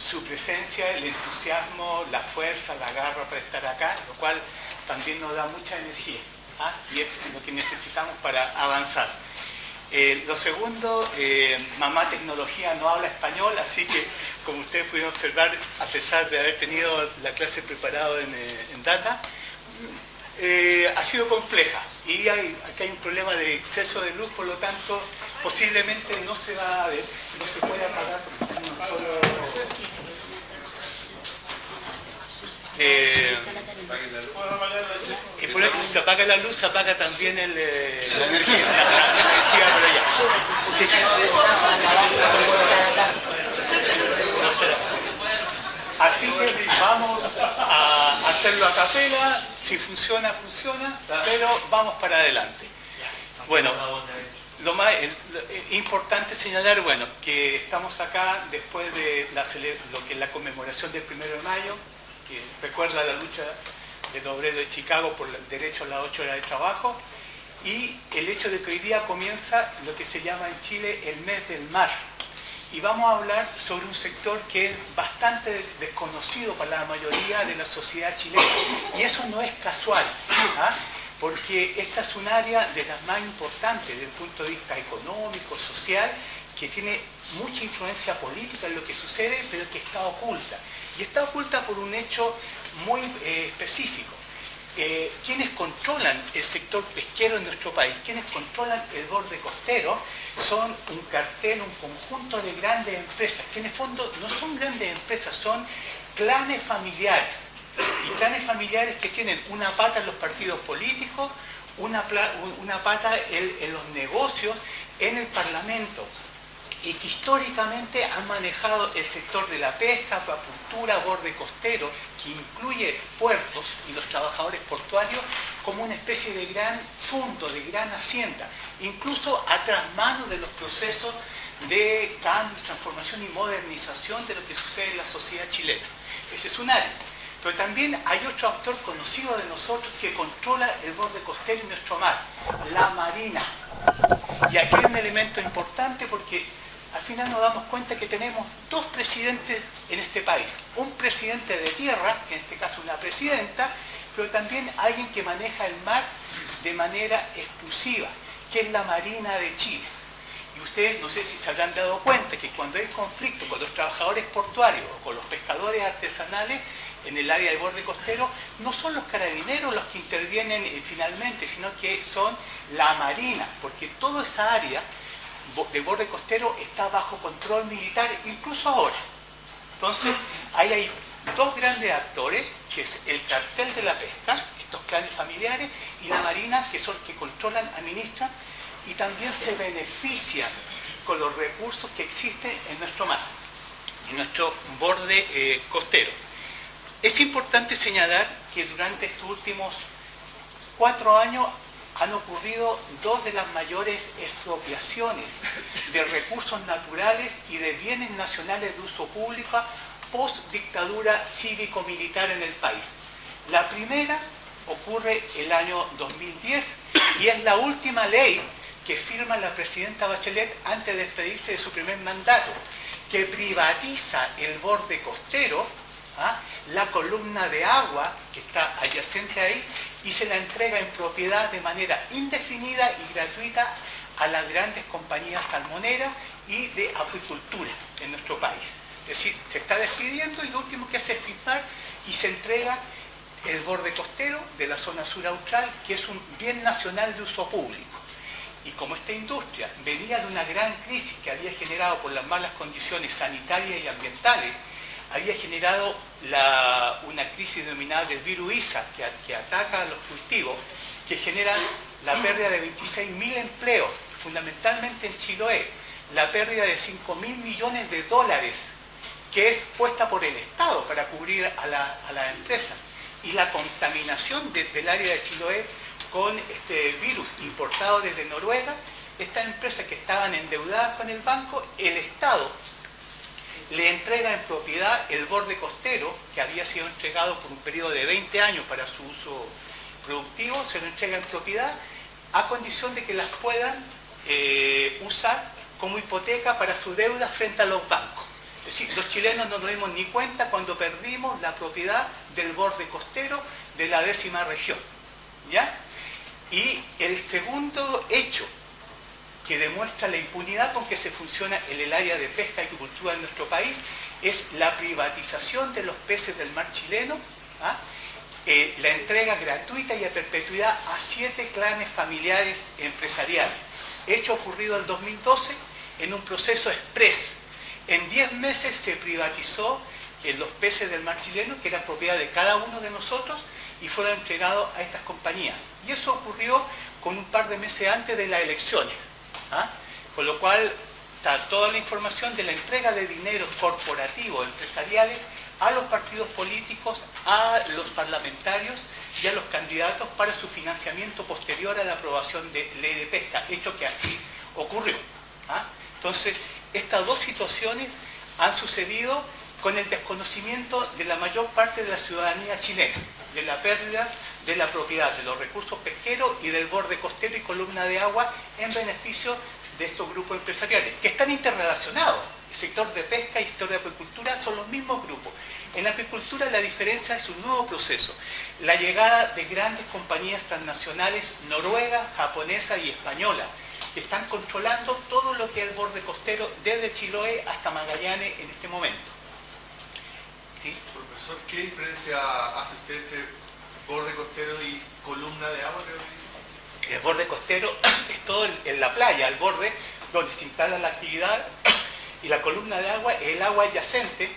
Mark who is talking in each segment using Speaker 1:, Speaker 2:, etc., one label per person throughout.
Speaker 1: su presencia, el entusiasmo, la fuerza, la garra para estar acá, lo cual también nos da mucha energía, ¿ah? Y es lo que necesitamos para avanzar. Lo segundo, mamá tecnología no habla español, así que como ustedes pudieron observar, a pesar de haber tenido la clase preparada en Data, ha sido compleja y aquí hay un problema de exceso de luz, por lo tanto posiblemente no se va a ver, no se puede apagar porque estamos solo... y por eso, si se apaga la luz, se apaga también la energía por allá. Sí, sí. Así que vamos a hacerlo a capela, si funciona, funciona, pero vamos para adelante. Bueno, lo más importante señalar, bueno, que estamos acá después de lo que es la conmemoración del 1 de mayo, que recuerda la lucha del obrero de Chicago por el derecho a las 8 horas de trabajo, y el hecho de que hoy día comienza lo que se llama en Chile el mes del mar. Y vamos a hablar sobre un sector que es bastante desconocido para la mayoría de la sociedad chilena. Y eso no es casual, ¿ah? Porque esta es un área de las más importantes desde el punto de vista económico, social, que tiene mucha influencia política en lo que sucede, pero que está oculta. Y está oculta por un hecho muy específico. Quienes controlan el sector pesquero en nuestro país, quienes controlan el borde costero, son un cartel, un conjunto de grandes empresas, que en el fondo no son grandes empresas, son clanes familiares. Y clanes familiares que tienen una pata en los partidos políticos, una pata en los negocios, en el Parlamento, y que históricamente han manejado el sector de la pesca, acuacultura, borde costero, que incluye puertos y los trabajadores portuarios, como una especie de gran fondo, de gran hacienda, incluso a trasmano de los procesos de cambio, transformación y modernización de lo que sucede en la sociedad chilena. Ese es un área. Pero también hay otro actor conocido de nosotros que controla el borde costero y nuestro mar, la Marina. Y aquí hay un elemento importante porque al final nos damos cuenta que tenemos dos presidentes en este país. Un presidente de tierra, en este caso una presidenta, pero también alguien que maneja el mar de manera exclusiva, que es la Marina de Chile. Y ustedes no sé si se habrán dado cuenta que cuando hay conflicto con los trabajadores portuarios o con los pescadores artesanales en el área del borde costero, no son los carabineros los que intervienen finalmente, sino que son la Marina, porque toda esa área de borde costero está bajo control militar, incluso ahora. Entonces, ahí hay dos grandes actores, que es el cartel de la pesca, estos clanes familiares, y la Marina, que son los que controlan, administran, y también se benefician con los recursos que existen en nuestro mar, en nuestro borde costero. Es importante señalar que durante estos últimos 4 años han ocurrido dos de las mayores expropiaciones de recursos naturales y de bienes nacionales de uso público post-dictadura cívico-militar en el país. La primera ocurre el año 2010 y es la última ley que firma la presidenta Bachelet antes de despedirse de su primer mandato, que privatiza el borde costero, la columna de agua que está adyacente ahí, y se la entrega en propiedad de manera indefinida y gratuita a las grandes compañías salmoneras y de acuicultura en nuestro país. Es decir, se está despidiendo y lo último que hace es firmar y se entrega el borde costero de la zona sur austral, que es un bien nacional de uso público. Y como esta industria venía de una gran crisis que había generado por las malas condiciones sanitarias y ambientales, había generado una crisis denominada del virus ISA, que ataca a los cultivos, que genera la pérdida de 26.000 empleos, fundamentalmente en Chiloé, la pérdida de 5.000 millones de dólares, que es puesta por el Estado para cubrir a la empresa, y la contaminación del área de Chiloé con este virus importado desde Noruega. Estas empresas que estaban endeudadas con el banco, el Estado le entrega en propiedad el borde costero, que había sido entregado por un periodo de 20 años para su uso productivo, se lo entrega en propiedad a condición de que las puedan usar como hipoteca para su deuda frente a los bancos. Es decir, los chilenos no nos dimos ni cuenta cuando perdimos la propiedad del borde costero de la 10ª región, ¿ya? Y el segundo hecho que demuestra la impunidad con que se funciona en el área de pesca y agricultura de nuestro país es la privatización de los peces del mar chileno, ¿ah? La entrega gratuita y a perpetuidad a 7 clanes familiares empresariales. Hecho ocurrido en 2012 en un proceso express. En 10 meses se privatizó los peces del mar chileno, que eran propiedad de cada uno de nosotros, y fueron entregados a estas compañías. Y eso ocurrió con un par de meses antes de las elecciones. ¿Ah? Con lo cual está toda la información de la entrega de dinero corporativo, empresariales, a los partidos políticos, a los parlamentarios y a los candidatos para su financiamiento posterior a la aprobación de ley de pesca, hecho que así ocurrió. ¿Ah? Entonces, estas dos situaciones han sucedido con el desconocimiento de la mayor parte de la ciudadanía chilena, de la pérdida de la propiedad de los recursos pesqueros y del borde costero y columna de agua en beneficio de estos grupos empresariales, que están interrelacionados. El sector de pesca y el sector de acuicultura son los mismos grupos. En la acuicultura la diferencia es un nuevo proceso. La llegada de grandes compañías transnacionales noruegas, japonesas y españolas, que están controlando todo lo que es el borde costero desde Chiloé hasta Magallanes en este momento. ¿Sí?
Speaker 2: Profesor, ¿qué diferencia hace usted entre borde costero y columna de agua?
Speaker 1: El borde costero es todo en la playa, el borde donde se instala la actividad, y la columna de agua es el agua adyacente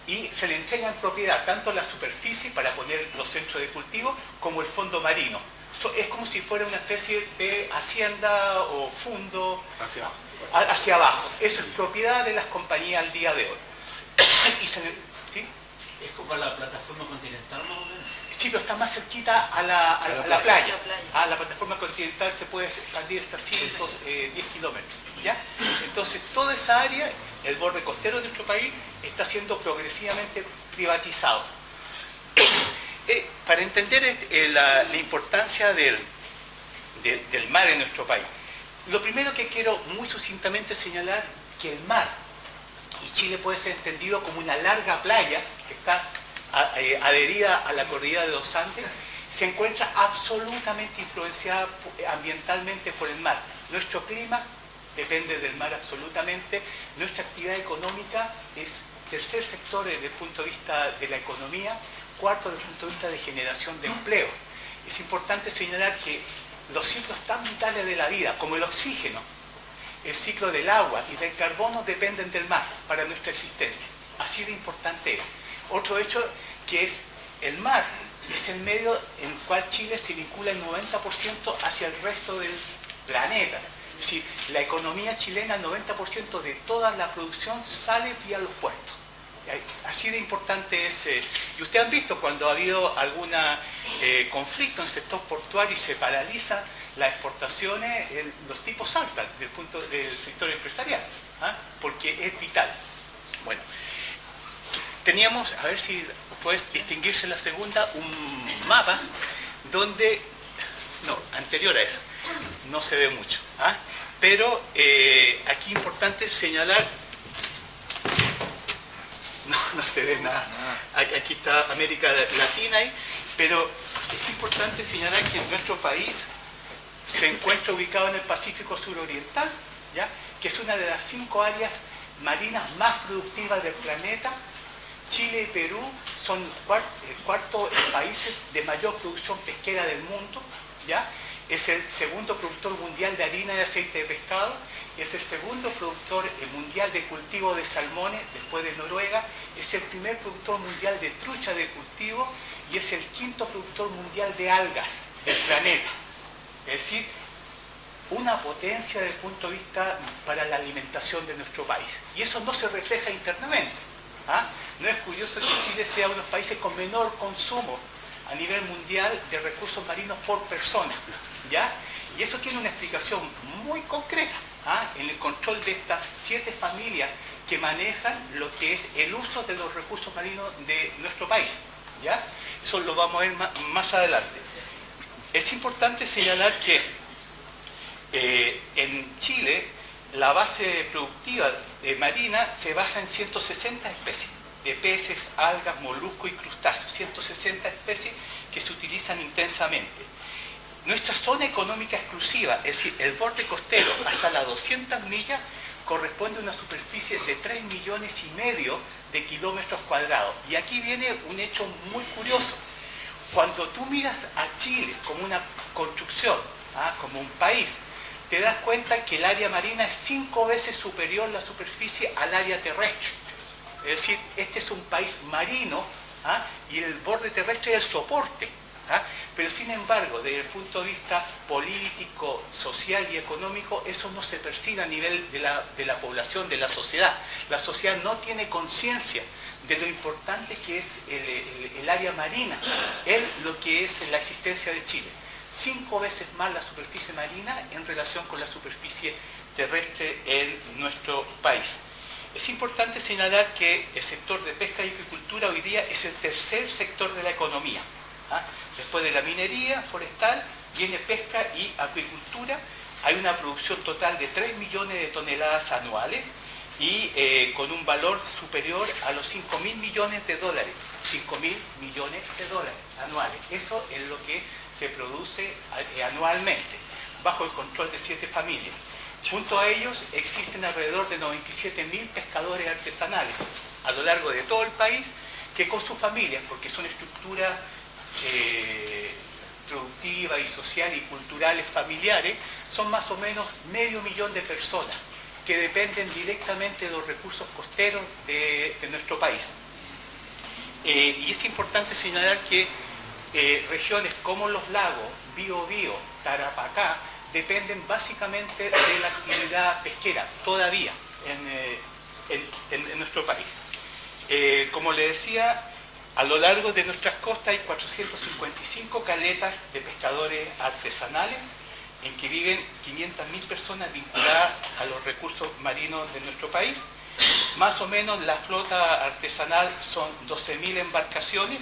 Speaker 1: y se le entrega en propiedad tanto la superficie para poner los centros de cultivo como el fondo marino. Es como si fuera una especie de hacienda o fundo
Speaker 2: hacia abajo.
Speaker 1: Hacia abajo. Eso es propiedad de las compañías al día de hoy. ¿Sí?
Speaker 3: Es como la plataforma continental, más o menos.
Speaker 1: Sí, pero está más cerquita a la playa. A la plataforma continental se puede expandir hasta 110 kilómetros. ¿Ya? Entonces, toda esa área, el borde costero de nuestro país, está siendo progresivamente privatizado. Para entender la importancia del mar en nuestro país, lo primero que quiero muy sucintamente señalar que el mar, y Chile puede ser entendido como una larga playa que está adherida a la cordillera de los Andes, se encuentra absolutamente influenciada ambientalmente por el mar. Nuestro clima depende del mar absolutamente, nuestra actividad económica es tercer sector desde el punto de vista de la economía, cuarto desde el punto de vista de generación de empleo. Es importante señalar que los ciclos tan vitales de la vida, como el oxígeno, el ciclo del agua y del carbono, dependen del mar para nuestra existencia. Así de importante es. Otro hecho que es el mar, es el medio en el cual Chile se vincula el 90% hacia el resto del planeta. Es decir, la economía chilena, el 90% de toda la producción sale vía los puertos. Así de importante es. Y ustedes han visto cuando ha habido algún conflicto en el sector portuario y se paralizan las exportaciones, los tipos saltan del punto del sector empresarial, ¿ah? Porque es vital. Bueno, teníamos, a ver si puedes distinguirse la segunda, un mapa donde, no, anterior a eso, no se ve mucho, ¿ah? Pero aquí importante señalar, no se ve nada, aquí está América Latina, pero es importante señalar que nuestro país se encuentra ubicado en el Pacífico suroriental, ¿ya? Que es una de las 5 áreas marinas más productivas del planeta. Chile y Perú son el cuarto países de mayor producción pesquera del mundo, ¿ya? Es el segundo productor mundial de harina y aceite de pescado, es el segundo productor mundial de cultivo de salmones después de Noruega, es el primer productor mundial de trucha de cultivo y es el quinto productor mundial de algas del planeta. Es decir, una potencia desde el punto de vista para la alimentación de nuestro país. Y eso no se refleja internamente. ¿Ah? No es curioso que Chile sea uno de los países con menor consumo a nivel mundial de recursos marinos por persona, ¿ya? Y eso tiene una explicación muy concreta, ¿ah? En el control de estas 7 familias que manejan lo que es el uso de los recursos marinos de nuestro país, ¿ya? Eso lo vamos a ver más adelante. Es importante señalar que en Chile la base productiva marina se basa en 160 especies de peces, algas, moluscos y crustáceos, 160 especies que se utilizan intensamente. Nuestra zona económica exclusiva, es decir, el borde costero hasta las 200 millas, corresponde a una superficie de 3,5 millones de kilómetros cuadrados. Y aquí viene un hecho muy curioso. Cuando tú miras a Chile como una construcción, como un país, te das cuenta que el área marina es 5 veces superior la superficie al área terrestre. Es decir, este es un país marino, y el borde terrestre es el soporte. Pero sin embargo, desde el punto de vista político, social y económico, eso no se percibe a nivel de la población, de la sociedad. La sociedad no tiene conciencia de lo importante que es el área marina, lo que es la existencia de Chile. 5 veces más la superficie marina en relación con la superficie terrestre en nuestro país. Es importante señalar que el sector de pesca y acuicultura hoy día es el tercer sector de la economía. Después de la minería forestal viene pesca y acuicultura. Hay una producción total de 3 millones de toneladas anuales y con un valor superior a los 5.000 millones de dólares. 5.000 millones de dólares anuales. Eso es lo que se produce anualmente, bajo el control de 7 familias. Junto a ellos existen alrededor de 97.000 pescadores artesanales a lo largo de todo el país, que con sus familias, porque son estructuras productivas y sociales y culturales familiares, son más o menos 500.000 de personas que dependen directamente de los recursos costeros de nuestro país. Y es importante señalar que regiones como los lagos, Biobío, Tarapacá, dependen básicamente de la actividad pesquera, todavía, en nuestro país. Como le decía, a lo largo de nuestras costas hay 455 caletas de pescadores artesanales, en que viven 500.000 personas vinculadas a los recursos marinos de nuestro país. Más o menos la flota artesanal son 12.000 embarcaciones.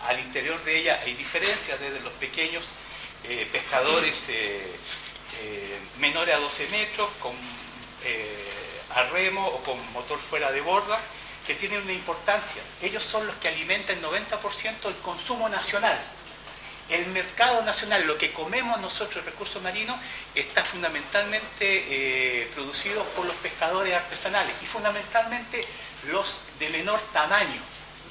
Speaker 1: Al interior de ella hay diferencias, desde los pequeños pescadores menores a 12 metros, con a remo o con motor fuera de borda, que tienen una importancia. Ellos son los que alimentan el 90% del consumo nacional. El mercado nacional, lo que comemos nosotros, recursos marinos, está fundamentalmente producido por los pescadores artesanales y fundamentalmente los de menor tamaño,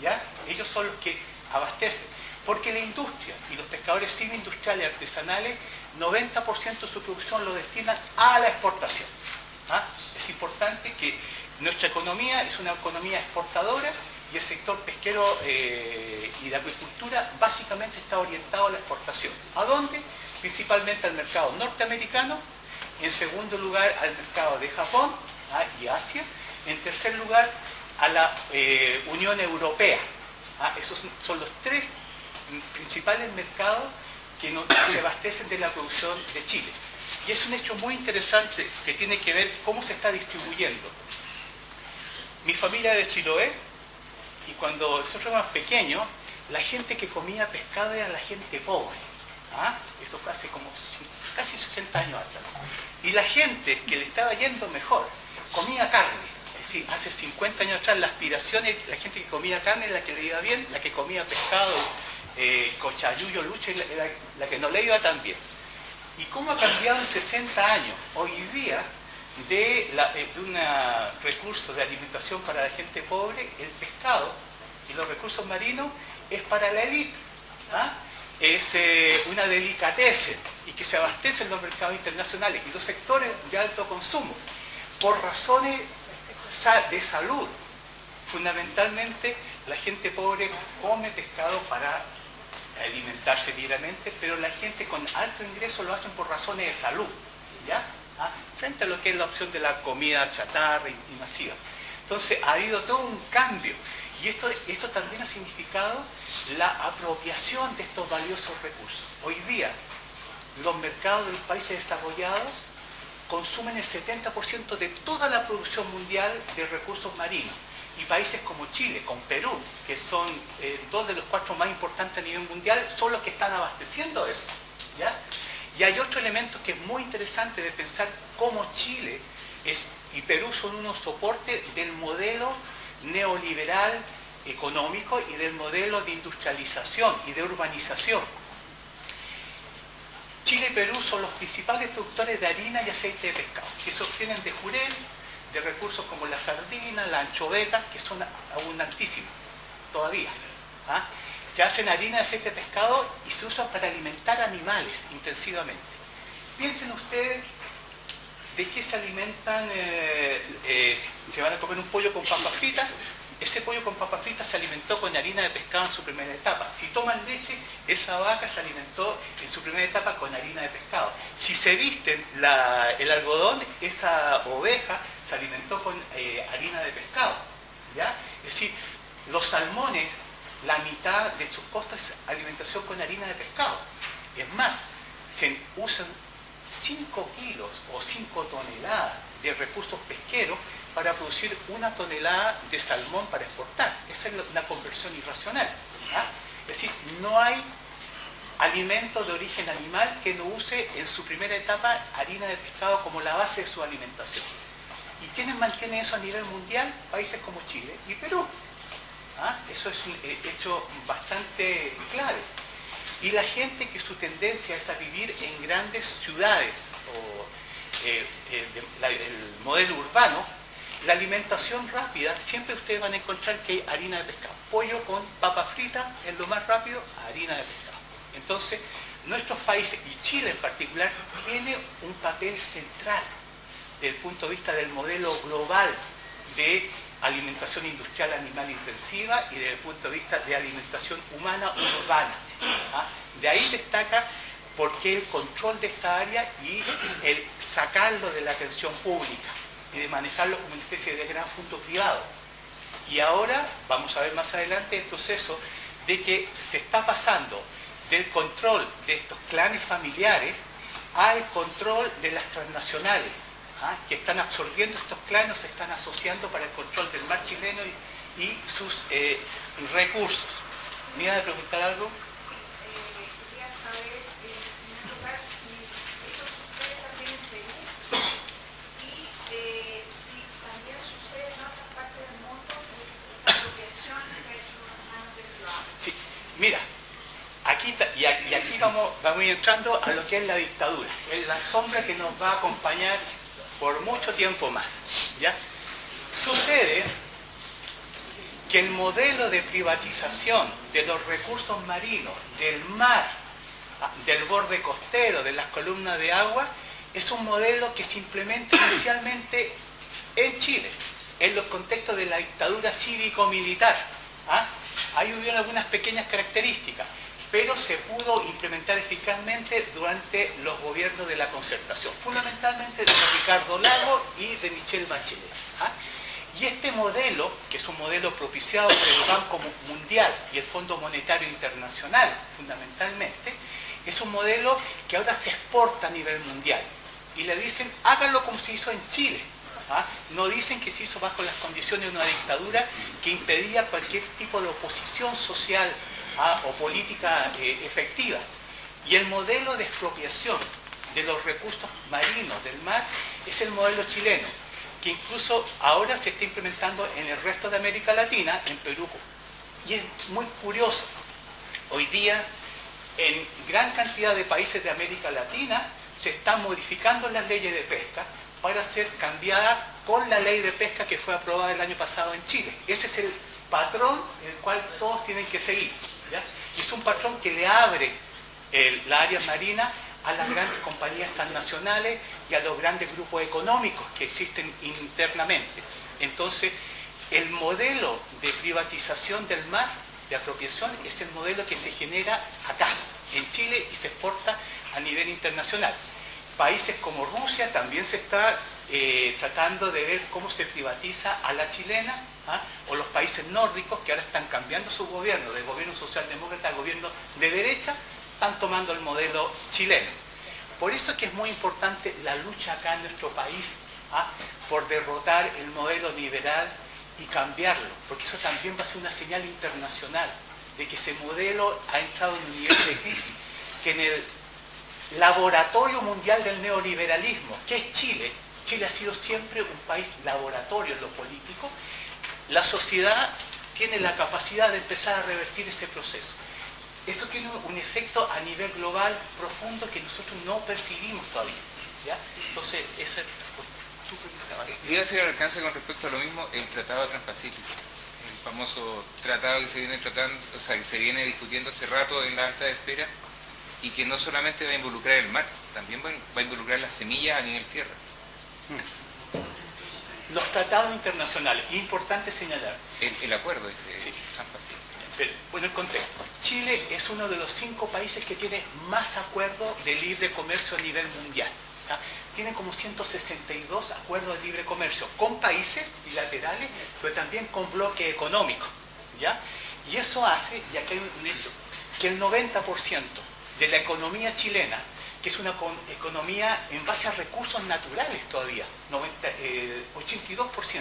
Speaker 1: ¿ya? Ellos son los que abastecen, porque la industria y los pescadores semi-industriales artesanales, 90% de su producción lo destinan a la exportación. Es importante que nuestra economía es una economía exportadora y el sector pesquero y de acuicultura básicamente está orientado a la exportación. ¿A dónde? Principalmente al mercado norteamericano, en segundo lugar al mercado de Japón y Asia, en tercer lugar a la Unión Europea. Esos son los 3 principales mercados que se abastecen de la producción de Chile. Y es un hecho muy interesante que tiene que ver cómo se está distribuyendo. Mi familia es de Chiloé, y cuando nosotros éramos pequeños, la gente que comía pescado era la gente pobre. Esto fue hace como casi 60 años atrás. Y la gente que le estaba yendo mejor comía carne. Es decir, hace 50 años atrás la aspiración, la gente que comía carne era la que le iba bien, la que comía pescado, cochayuyo, lucha, era la que no le iba tan bien. ¿Y cómo ha cambiado en 60 años? Hoy día, de un recurso de alimentación para la gente pobre, el pescado y los recursos marinos es para la élite. Es una delicatessen y que se abastece en los mercados internacionales y los sectores de alto consumo por razones de salud. Fundamentalmente la gente pobre come pescado para alimentarse diariamente, pero la gente con alto ingreso lo hacen por razones de salud, ¿ya? Frente a lo que es la opción de la comida chatarra y masiva. Entonces ha habido todo un cambio y esto también ha significado la apropiación de estos valiosos recursos. Hoy día los mercados de los países desarrollados consumen el 70% de toda la producción mundial de recursos marinos, y países como Chile, con Perú, que son 2 de los 4 más importantes a nivel mundial, son los que están abasteciendo eso, ¿ya? Y hay otro elemento que es muy interesante de pensar cómo Chile y Perú son unos soportes del modelo neoliberal económico y del modelo de industrialización y de urbanización. Chile y Perú son los principales productores de harina y aceite de pescado, que se obtienen de jurel, de recursos como la sardina, la anchoveta, que son abundantísimos todavía. ¿Ah? Se hacen harina y aceite de pescado y se usan para alimentar animales intensivamente. Piensen ustedes de qué se alimentan, se van a comer un pollo con papas fritas. Ese pollo con papas fritas se alimentó con harina de pescado en su primera etapa. Si toman leche, esa vaca se alimentó en su primera etapa con harina de pescado. Si se visten el algodón, esa oveja se alimentó con harina de pescado. ¿Ya? Es decir, los salmones, la mitad de sus costos es alimentación con harina de pescado. Es más, se usan 5 kilos o 5 toneladas de recursos pesqueros para producir 1 tonelada de salmón para exportar. Esa es una conversión irracional. ¿Ah? Es decir, no hay alimento de origen animal que no use en su primera etapa harina de pescado como la base de su alimentación. ¿Y quiénes mantienen eso a nivel mundial? Países como Chile y Perú. ¿Ah? Eso es un hecho bastante clave. Y la gente que su tendencia es a vivir en grandes ciudades o el modelo urbano, la alimentación rápida, siempre ustedes van a encontrar que hay harina de pescado. Pollo con papa frita es lo más rápido, harina de pescado. Entonces, nuestros países, y Chile en particular, tiene un papel central desde el punto de vista del modelo global de alimentación industrial animal intensiva y desde el punto de vista de alimentación humana urbana. ¿Ah? De ahí destaca por qué el control de esta área y el sacarlo de la atención pública y de manejarlo como una especie de gran fondo privado. Y ahora vamos a ver más adelante el proceso de que se está pasando del control de estos clanes familiares al control de las transnacionales, ¿ah? Que están absorbiendo estos clanes, se están asociando para el control del mar chileno y sus recursos. ¿Me iba a preguntar algo?
Speaker 4: Quería saber, en primer lugar, si esto sucede también en Perú y si también sucede en otras partes del mundo, la apropiación se ha hecho en manos del privado.
Speaker 1: Sí, mira, aquí vamos entrando a lo que es la dictadura, es la sombra que nos va a acompañar por mucho tiempo más. ¿Ya? Sucede que el modelo de privatización de los recursos marinos, del mar, del borde costero, de las columnas de agua, es un modelo que se implementa inicialmente en Chile, en los contextos de la dictadura cívico-militar. ¿Ah? Ahí hubieron algunas pequeñas características, pero se pudo implementar eficazmente durante los gobiernos de la concertación, fundamentalmente de Ricardo Lagos y de Michelle Bachelet. ¿Ah? Y este modelo, que es un modelo propiciado por el Banco Mundial y el Fondo Monetario Internacional, fundamentalmente, es un modelo que ahora se exporta a nivel mundial. Y le dicen, háganlo como se hizo en Chile. ¿Ah? No dicen que se hizo bajo las condiciones de una dictadura que impedía cualquier tipo de oposición social o política efectiva. Y el modelo de expropiación de los recursos marinos del mar es el modelo chileno, que incluso ahora se está implementando en el resto de América Latina, en Perú. Y es muy curioso. Hoy día, en gran cantidad de países de América Latina, se están modificando las leyes de pesca para ser cambiadas con la ley de pesca que fue aprobada el año pasado en Chile. Ese es el patrón en el cual todos tienen que seguir. ¿Ya? Y es un patrón que le abre la área marina a las grandes compañías transnacionales y a los grandes grupos económicos que existen internamente. Entonces, el modelo de privatización del mar, de apropiación, es el modelo que se genera acá, en Chile, y se exporta a nivel internacional. Países como Rusia también se está tratando de ver cómo se privatiza a la chilena, ¿ah? O los países nórdicos que ahora están cambiando su gobierno, del gobierno socialdemócrata al gobierno de derecha, están tomando el modelo chileno. Por eso es que es muy importante la lucha acá en nuestro país, ¿ah? Por derrotar el modelo liberal y cambiarlo, porque eso también va a ser una señal internacional de que ese modelo ha entrado en un nivel de crisis, que en el laboratorio mundial del neoliberalismo, que es Chile, Chile ha sido siempre un país laboratorio en lo político. La sociedad tiene la capacidad de empezar a revertir ese proceso. Esto tiene un efecto a nivel global profundo que nosotros no percibimos todavía, ¿ya? Entonces, esa es tu pregunta.
Speaker 5: Quería hacer el alcance con respecto a lo mismo, el Tratado Transpacífico, el famoso tratado que se viene tratando, o sea, que se viene discutiendo hace rato en la alta esfera y que no solamente va a involucrar el mar, también va a involucrar las semillas a nivel tierra.
Speaker 1: Los tratados internacionales, importante señalar.
Speaker 5: El acuerdo ese
Speaker 1: Sí.
Speaker 5: Transpacífico.
Speaker 1: Pero, bueno, el contexto. Chile es uno de los 5 países que tiene más acuerdos de libre comercio a nivel mundial. ¿Ya? Tiene como 162 acuerdos de libre comercio con países bilaterales, pero también con bloques económicos. ¿Ya? Y eso hace, y aquí hay un hecho, que el 90% de la economía chilena, que es una economía en base a recursos naturales todavía, 82%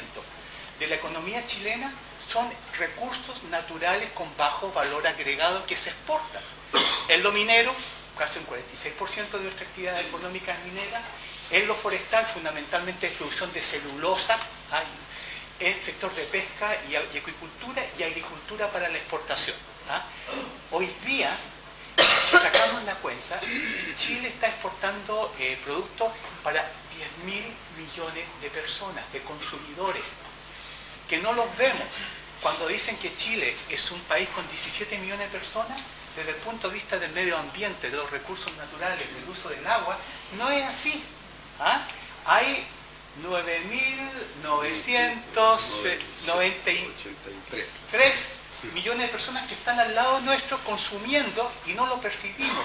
Speaker 1: de la economía chilena son recursos naturales con bajo valor agregado que se exportan. En lo minero, casi un 46% de nuestra actividad económica es minera. En lo forestal, fundamentalmente es producción de celulosa. En el sector de pesca y acuicultura y agricultura para la exportación. Hoy día, si sacamos la cuenta, Chile está exportando productos para 10.000 millones de personas, de consumidores, que no los vemos. Cuando dicen que Chile es un país con 17 millones de personas, desde el punto de vista del medio ambiente, de los recursos naturales, del uso del agua, no es así. Hay 9.993 millones de personas que están al lado nuestro consumiendo y no lo percibimos.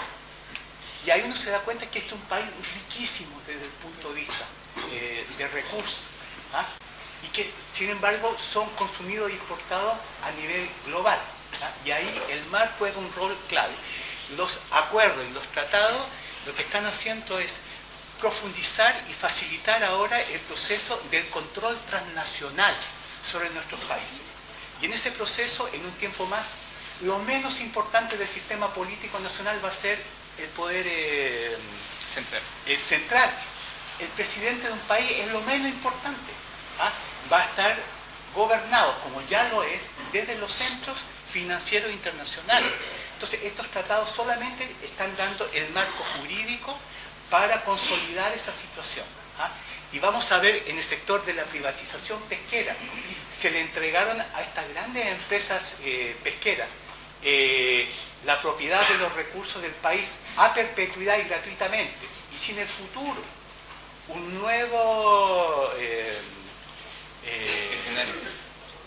Speaker 1: Y ahí uno se da cuenta que este es un país riquísimo desde el punto de vista de recursos. Y que, sin embargo, son consumidos y exportados a nivel global. Y ahí el mar juega un rol clave. Los acuerdos y los tratados lo que están haciendo es profundizar y facilitar ahora el proceso del control transnacional sobre nuestros países. Y en ese proceso, en un tiempo más, lo menos importante del sistema político nacional va a ser el poder central. El presidente de un país es lo menos importante. Va a estar gobernado, como ya lo es, desde los centros financieros internacionales. Entonces, estos tratados solamente están dando el marco jurídico para consolidar esa situación. Y vamos a ver en el sector de la privatización pesquera, se le entregaron a estas grandes empresas pesqueras la propiedad de los recursos del país a perpetuidad y gratuitamente. Y si en el futuro un nuevo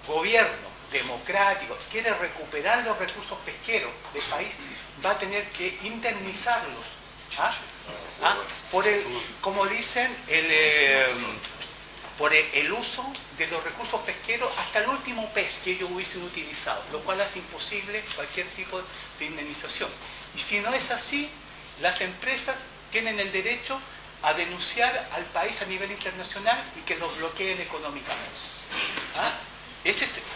Speaker 1: gobierno democrático quiere recuperar los recursos pesqueros del país, va a tener que indemnizarlos por el, como dicen, por el uso de los recursos pesqueros hasta el último pez que ellos hubiesen utilizado, lo cual hace imposible cualquier tipo de indemnización. Y si no es así, las empresas tienen el derecho a denunciar al país a nivel internacional y que los bloqueen económicamente.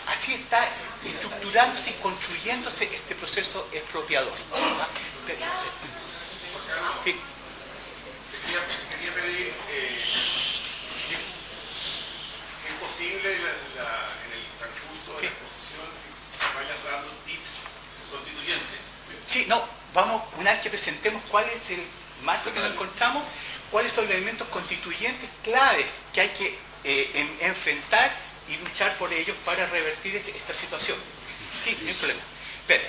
Speaker 1: Así está estructurándose y construyéndose este proceso expropiador. Sí.
Speaker 2: Quería pedir si es posible en el transcurso de la exposición que vayas dando tips constituyentes.
Speaker 1: Sí, no, vamos, una vez que presentemos cuál es el marco que nos encontramos, cuáles son los elementos constituyentes claves que hay que enfrentar y luchar por ellos para revertir esta situación. Sí, no hay problema. Espera.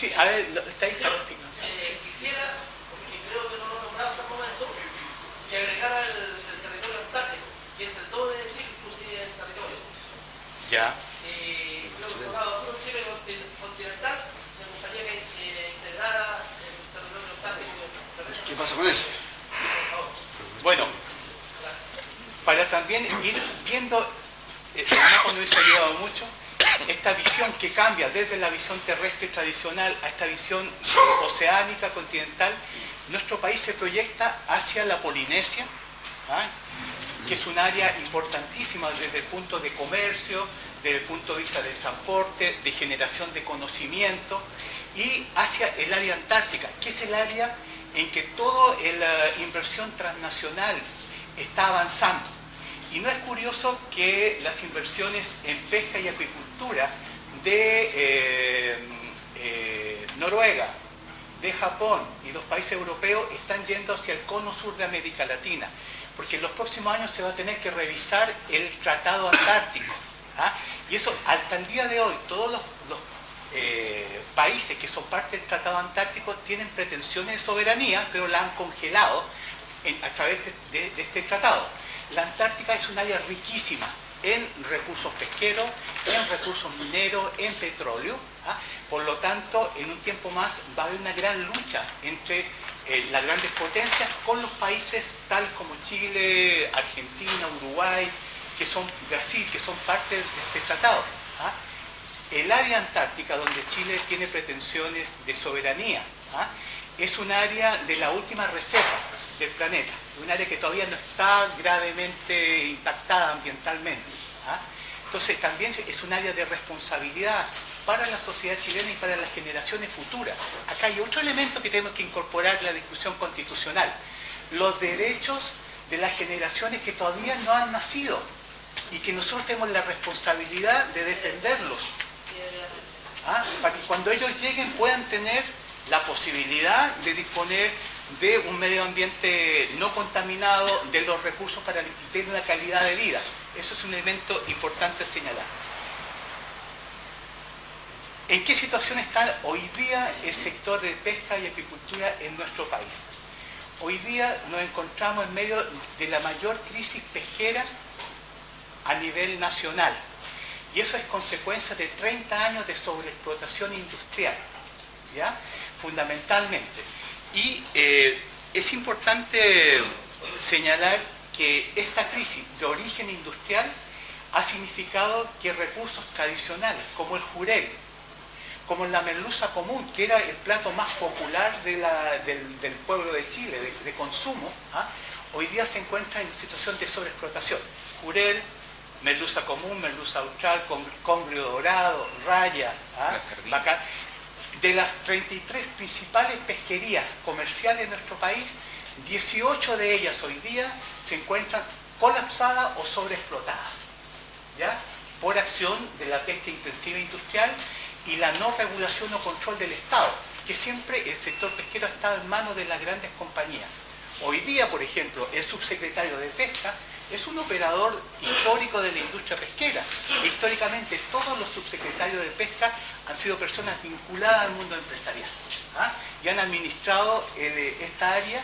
Speaker 1: Sí, a ver, está ahí.
Speaker 6: Quisiera, porque creo que no lo nombraba hasta el momento, que agregara el territorio antártico, que es el doble de Chile, inclusive el territorio.
Speaker 1: Ya.
Speaker 6: Creo que se ha hablado de un Chile continental, me gustaría que integrara el territorio antártico.
Speaker 7: ¿Qué pasa con eso?
Speaker 1: Bueno, para también ir viendo, el mapa nos hubiese ayudado mucho, esta visión que cambia desde la visión terrestre tradicional a esta visión oceánica, continental. Nuestro país se proyecta hacia la Polinesia, que es un área importantísima desde el punto de comercio, desde el punto de vista del transporte, de generación de conocimiento, y hacia el área antártica, que es el área en que toda la inversión transnacional está avanzando. Y no es curioso que las inversiones en pesca y acuicultura de Noruega, de Japón y los países europeos están yendo hacia el cono sur de América Latina, porque en los próximos años se va a tener que revisar el Tratado Antártico. ¿Ah? Y eso, hasta el día de hoy, todos los países que son parte del Tratado Antártico tienen pretensiones de soberanía, pero la han congelado a través de este tratado. La Antártica es un área riquísima en recursos pesqueros, en recursos mineros, en petróleo. ¿Ah? Por lo tanto, en un tiempo más va a haber una gran lucha entre las grandes potencias con los países tal como Chile, Argentina, Uruguay, Brasil, que son parte de este tratado. ¿Ah? El área antártica, donde Chile tiene pretensiones de soberanía, ¿ah? es un área de la última reserva del planeta, un área que todavía no está gravemente impactada ambientalmente. ¿Ah? Entonces también es un área de responsabilidad para la sociedad chilena y para las generaciones futuras. Acá hay otro elemento que tenemos que incorporar en la discusión constitucional: los derechos de las generaciones que todavía no han nacido y que nosotros tenemos la responsabilidad de defenderlos. ¿Ah? Para que cuando ellos lleguen puedan tener la posibilidad de disponer de un medio ambiente no contaminado, de los recursos para tener una calidad de vida. Eso es un elemento importante a señalar. ¿En qué situación está hoy día el sector de pesca y acuicultura en nuestro país? Hoy día nos encontramos en medio de la mayor crisis pesquera a nivel nacional. Y eso es consecuencia de 30 años de sobreexplotación industrial, ¿ya? Fundamentalmente. Y es importante señalar que esta crisis de origen industrial ha significado que recursos tradicionales como el jurel, como la merluza común, que era el plato más popular del pueblo de Chile, de consumo, ¿ah? hoy día se encuentra en situación de sobreexplotación. Jurel, merluza común, merluza austral, congrio dorado, raya, ¿ah? Bacán. De las 33 principales pesquerías comerciales de nuestro país, 18 de ellas hoy día se encuentran colapsadas o sobreexplotadas, ¿ya? Por acción de la pesca intensiva industrial y la no regulación o control del Estado, que siempre el sector pesquero ha estado en manos de las grandes compañías. Hoy día, por ejemplo, el subsecretario de Pesca es un operador histórico de la industria pesquera. Históricamente todos los subsecretarios de Pesca han sido personas vinculadas al mundo empresarial, ¿ah? y han administrado esta área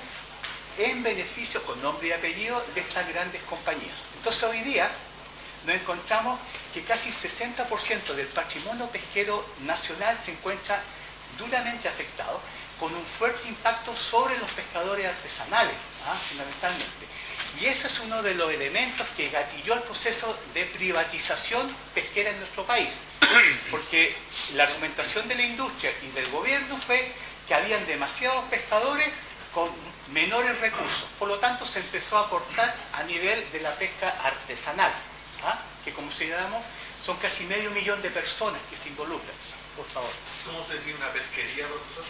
Speaker 1: en beneficio, con nombre y apellido, de estas grandes compañías. Entonces hoy día nos encontramos que casi el 60% del patrimonio pesquero nacional se encuentra duramente afectado, con un fuerte impacto sobre los pescadores artesanales, ¿ah? fundamentalmente. Y ese es uno de los elementos que gatilló el proceso de privatización pesquera en nuestro país. Porque la argumentación de la industria y del gobierno fue que habían demasiados pescadores con menores recursos. Por lo tanto, se empezó a cortar a nivel de la pesca artesanal, ¿ah? que como señalamos, son casi medio millón de personas que se involucran. Por favor.
Speaker 2: ¿Cómo se define una pesquería, profesor?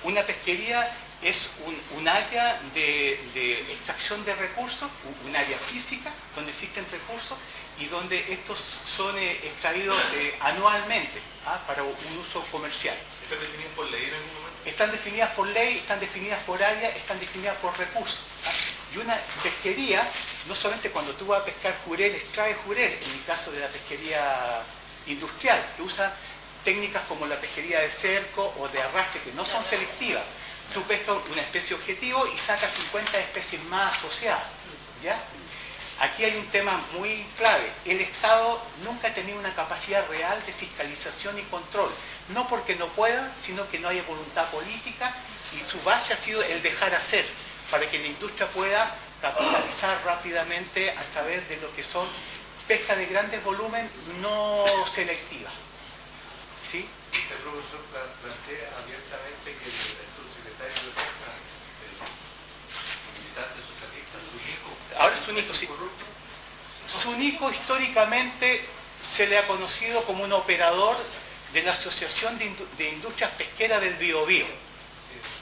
Speaker 1: Una pesquería es un área de extracción de recursos, un área física donde existen recursos y donde estos son extraídos anualmente, ¿ah? para un uso comercial.
Speaker 2: ¿Están definidas por ley en algún momento?
Speaker 1: Están definidas por ley, están definidas por área, están definidas por recursos. ¿Ah? Y una pesquería, no solamente cuando tú vas a pescar jurel, extrae jurel, en el caso de la pesquería industrial, que usa técnicas como la pesquería de cerco o de arrastre, que no son selectivas. Tú pescas una especie objetivo y sacas 50 especies más asociadas, ¿ya? Aquí hay un tema muy clave. El Estado nunca ha tenido una capacidad real de fiscalización y control. No porque no pueda, sino que no haya voluntad política y su base ha sido el dejar hacer, para que la industria pueda capitalizar rápidamente a través de lo que son pesca de grandes volúmenes no selectivas. ¿Sí?
Speaker 7: El profesor plantea abiertamente que el subsecretario de Pesca, el militante socialista, Zunico.
Speaker 1: Ahora Zunico, sí. Zunico históricamente se le ha conocido como un operador de la Asociación de Industrias Pesqueras del Biobío.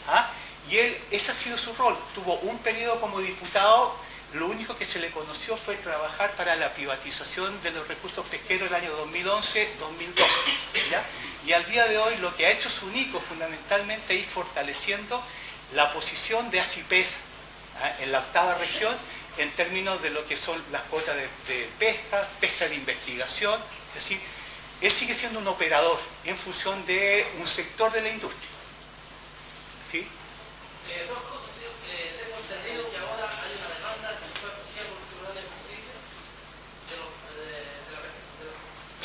Speaker 1: ¿Ah? Y ese ha sido su rol. Tuvo un periodo como diputado lo único que se le conoció fue trabajar para la privatización de los recursos pesqueros el año 2011-2012. ¿Ya? Y al día de hoy lo que ha hecho SUNICO fundamentalmente es ir fortaleciendo la posición de ACIPES en la octava región en términos de lo que son las cuotas de pesca, pesca de investigación. Es decir, él sigue siendo un operador en función de un sector de la industria. ¿Sí?
Speaker 6: Dos cosas, señor. Tengo entendido que ahora hay una demanda que fue acogida por el Tribunal de Justicia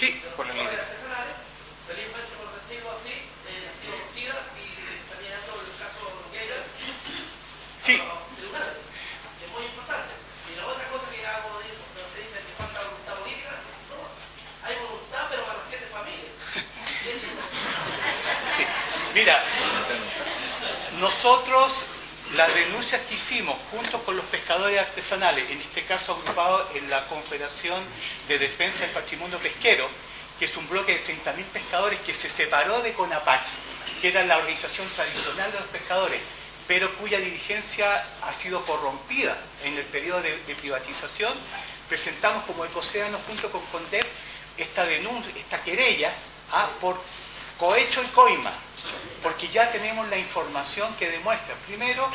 Speaker 1: Sí,
Speaker 5: por la ley.
Speaker 6: artesanales. Felizmente, por decirlo así, ha sido acogida y está llegando el caso Longueira
Speaker 1: sí.
Speaker 6: a los tribunales, que es muy importante. Y la otra cosa que hago de dice que falta voluntad política, no, hay voluntad, pero para 7 familias.
Speaker 1: Sí. Mira, nosotros las denuncias que hicimos junto con los pescadores artesanales, en este caso agrupados en la Confederación de Defensa del Patrimonio Pesquero, que es un bloque de 30.000 pescadores que se separó de CONAPACH, que era la organización tradicional de los pescadores, pero cuya dirigencia ha sido corrompida en el periodo de privatización, presentamos como Ecocéano junto con CONDEP esta denuncia, esta querella por cohecho y coima, porque ya tenemos la información que demuestra, primero,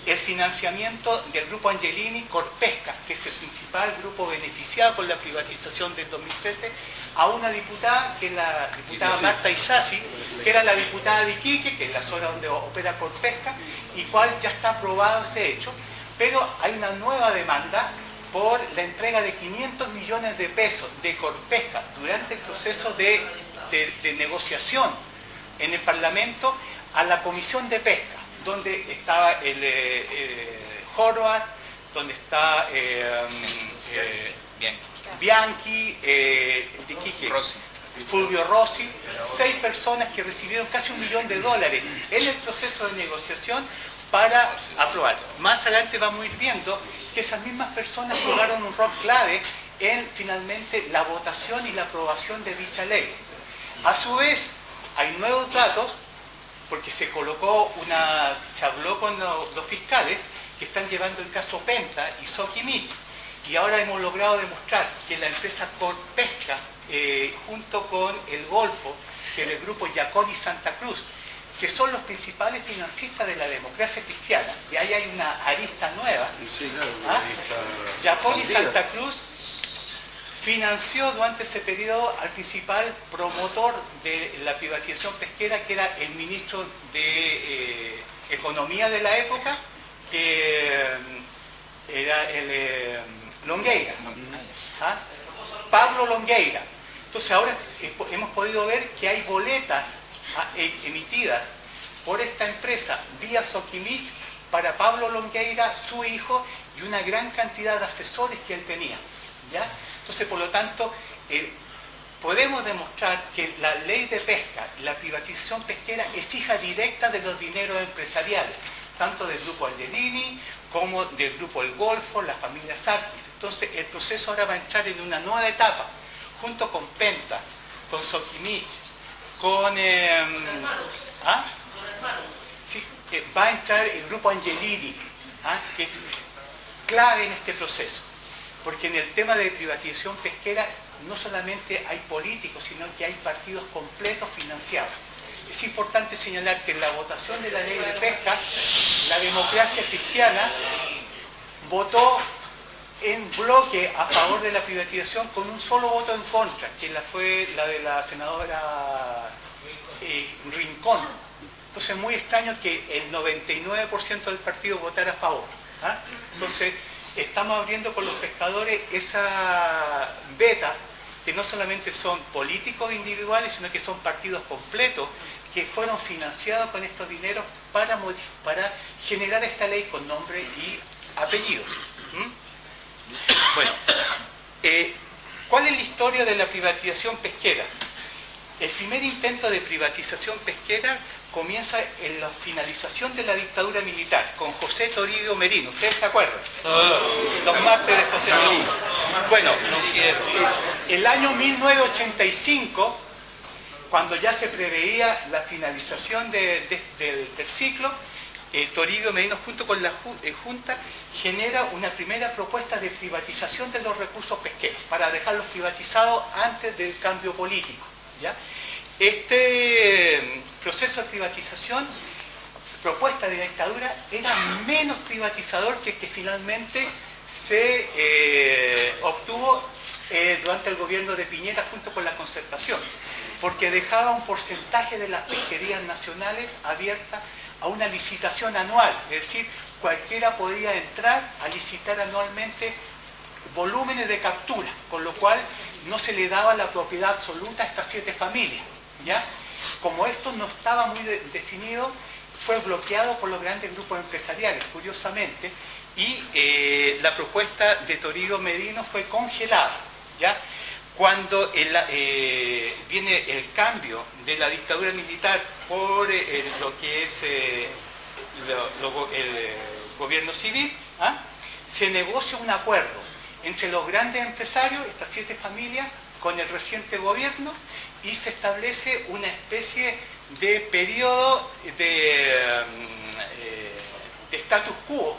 Speaker 1: el financiamiento del grupo Angelini Corpesca, que es el principal grupo beneficiado con la privatización del 2013, a una diputada, que es la diputada Marta Isasi, que era la diputada de Iquique, que es la zona donde opera Corpesca, y cual ya está aprobado ese hecho, pero hay una nueva demanda por la entrega de 500 millones de pesos de Corpesca durante el proceso de negociación en el Parlamento a la Comisión de Pesca, donde estaba el Horvath, donde está Bianchi, de Quique, Fulvio Rossi, 6 personas que recibieron casi $1 millón en el proceso de negociación para aprobar. Más adelante vamos a ir viendo que esas mismas personas jugaron un rol clave en finalmente la votación y la aprobación de dicha ley. A su vez, hay nuevos datos, porque se habló con los fiscales que están llevando el caso Penta y Soquimich, y ahora hemos logrado demostrar que la empresa Corpesca, junto con el Golfo, que es el grupo Yacón y Santa Cruz, que son los principales financistas de la democracia cristiana, y ahí hay una arista nueva.
Speaker 8: Sí, claro,
Speaker 1: Yacón y Santa Cruz financió durante ese periodo al principal promotor de la privatización pesquera, que era el ministro de Economía de la época, que era el Longueira, Pablo Longueira. Entonces ahora hemos podido ver que hay boletas emitidas por esta empresa vía Soquimich para Pablo Longueira, su hijo, y una gran cantidad de asesores que él tenía, ¿ya? Entonces, por lo tanto, podemos demostrar que la ley de pesca, la privatización pesquera, es hija directa de los dineros empresariales, tanto del grupo Angelini como del grupo El Golfo, la familia Sarkis. Entonces, el proceso ahora va a entrar en una nueva etapa, junto con Penta, con Soquimich, con... Sí, va a entrar el grupo Angelini, que es clave en este proceso. Porque en el tema de privatización pesquera no solamente hay políticos, sino que hay partidos completos financiados. Es importante señalar que en la votación de la ley de pesca, la democracia cristiana votó en bloque a favor de la privatización con un solo voto en contra, que fue la de la senadora Rincón. Entonces es muy extraño que el 99% del partido votara a favor. Entonces, estamos abriendo con los pescadores esa beta, que no solamente son políticos individuales, sino que son partidos completos que fueron financiados con estos dineros para generar esta ley con nombre y apellidos. Bueno, ¿cuál es la historia de la privatización pesquera? El primer intento de privatización pesquera comienza en la finalización de la dictadura militar, con José Toribio Merino. ¿Ustedes se acuerdan? Los martes de José Merino. Bueno, el año 1985, cuando ya se preveía la finalización del ciclo, Toribio Medino junto con la Junta genera una primera propuesta de privatización de los recursos pesqueros para dejarlos privatizados antes del cambio político, ¿ya? Este proceso de privatización, propuesta de dictadura, era menos privatizador que el que finalmente se obtuvo durante el gobierno de Piñera junto con la Concertación, porque dejaba un porcentaje de las pesquerías nacionales abiertas a una licitación anual, es decir, cualquiera podía entrar a licitar anualmente volúmenes de captura, con lo cual no se le daba la propiedad absoluta a estas 7 familias, ¿ya? Como esto no estaba muy definido, fue bloqueado por los grandes grupos empresariales, curiosamente, y la propuesta de Toribio Medino fue congelada, ¿ya? Cuando viene el cambio de la dictadura militar por lo que es el gobierno civil, se negocia un acuerdo entre los grandes empresarios, estas 7 familias, con el reciente gobierno, y se establece una especie de periodo de status quo,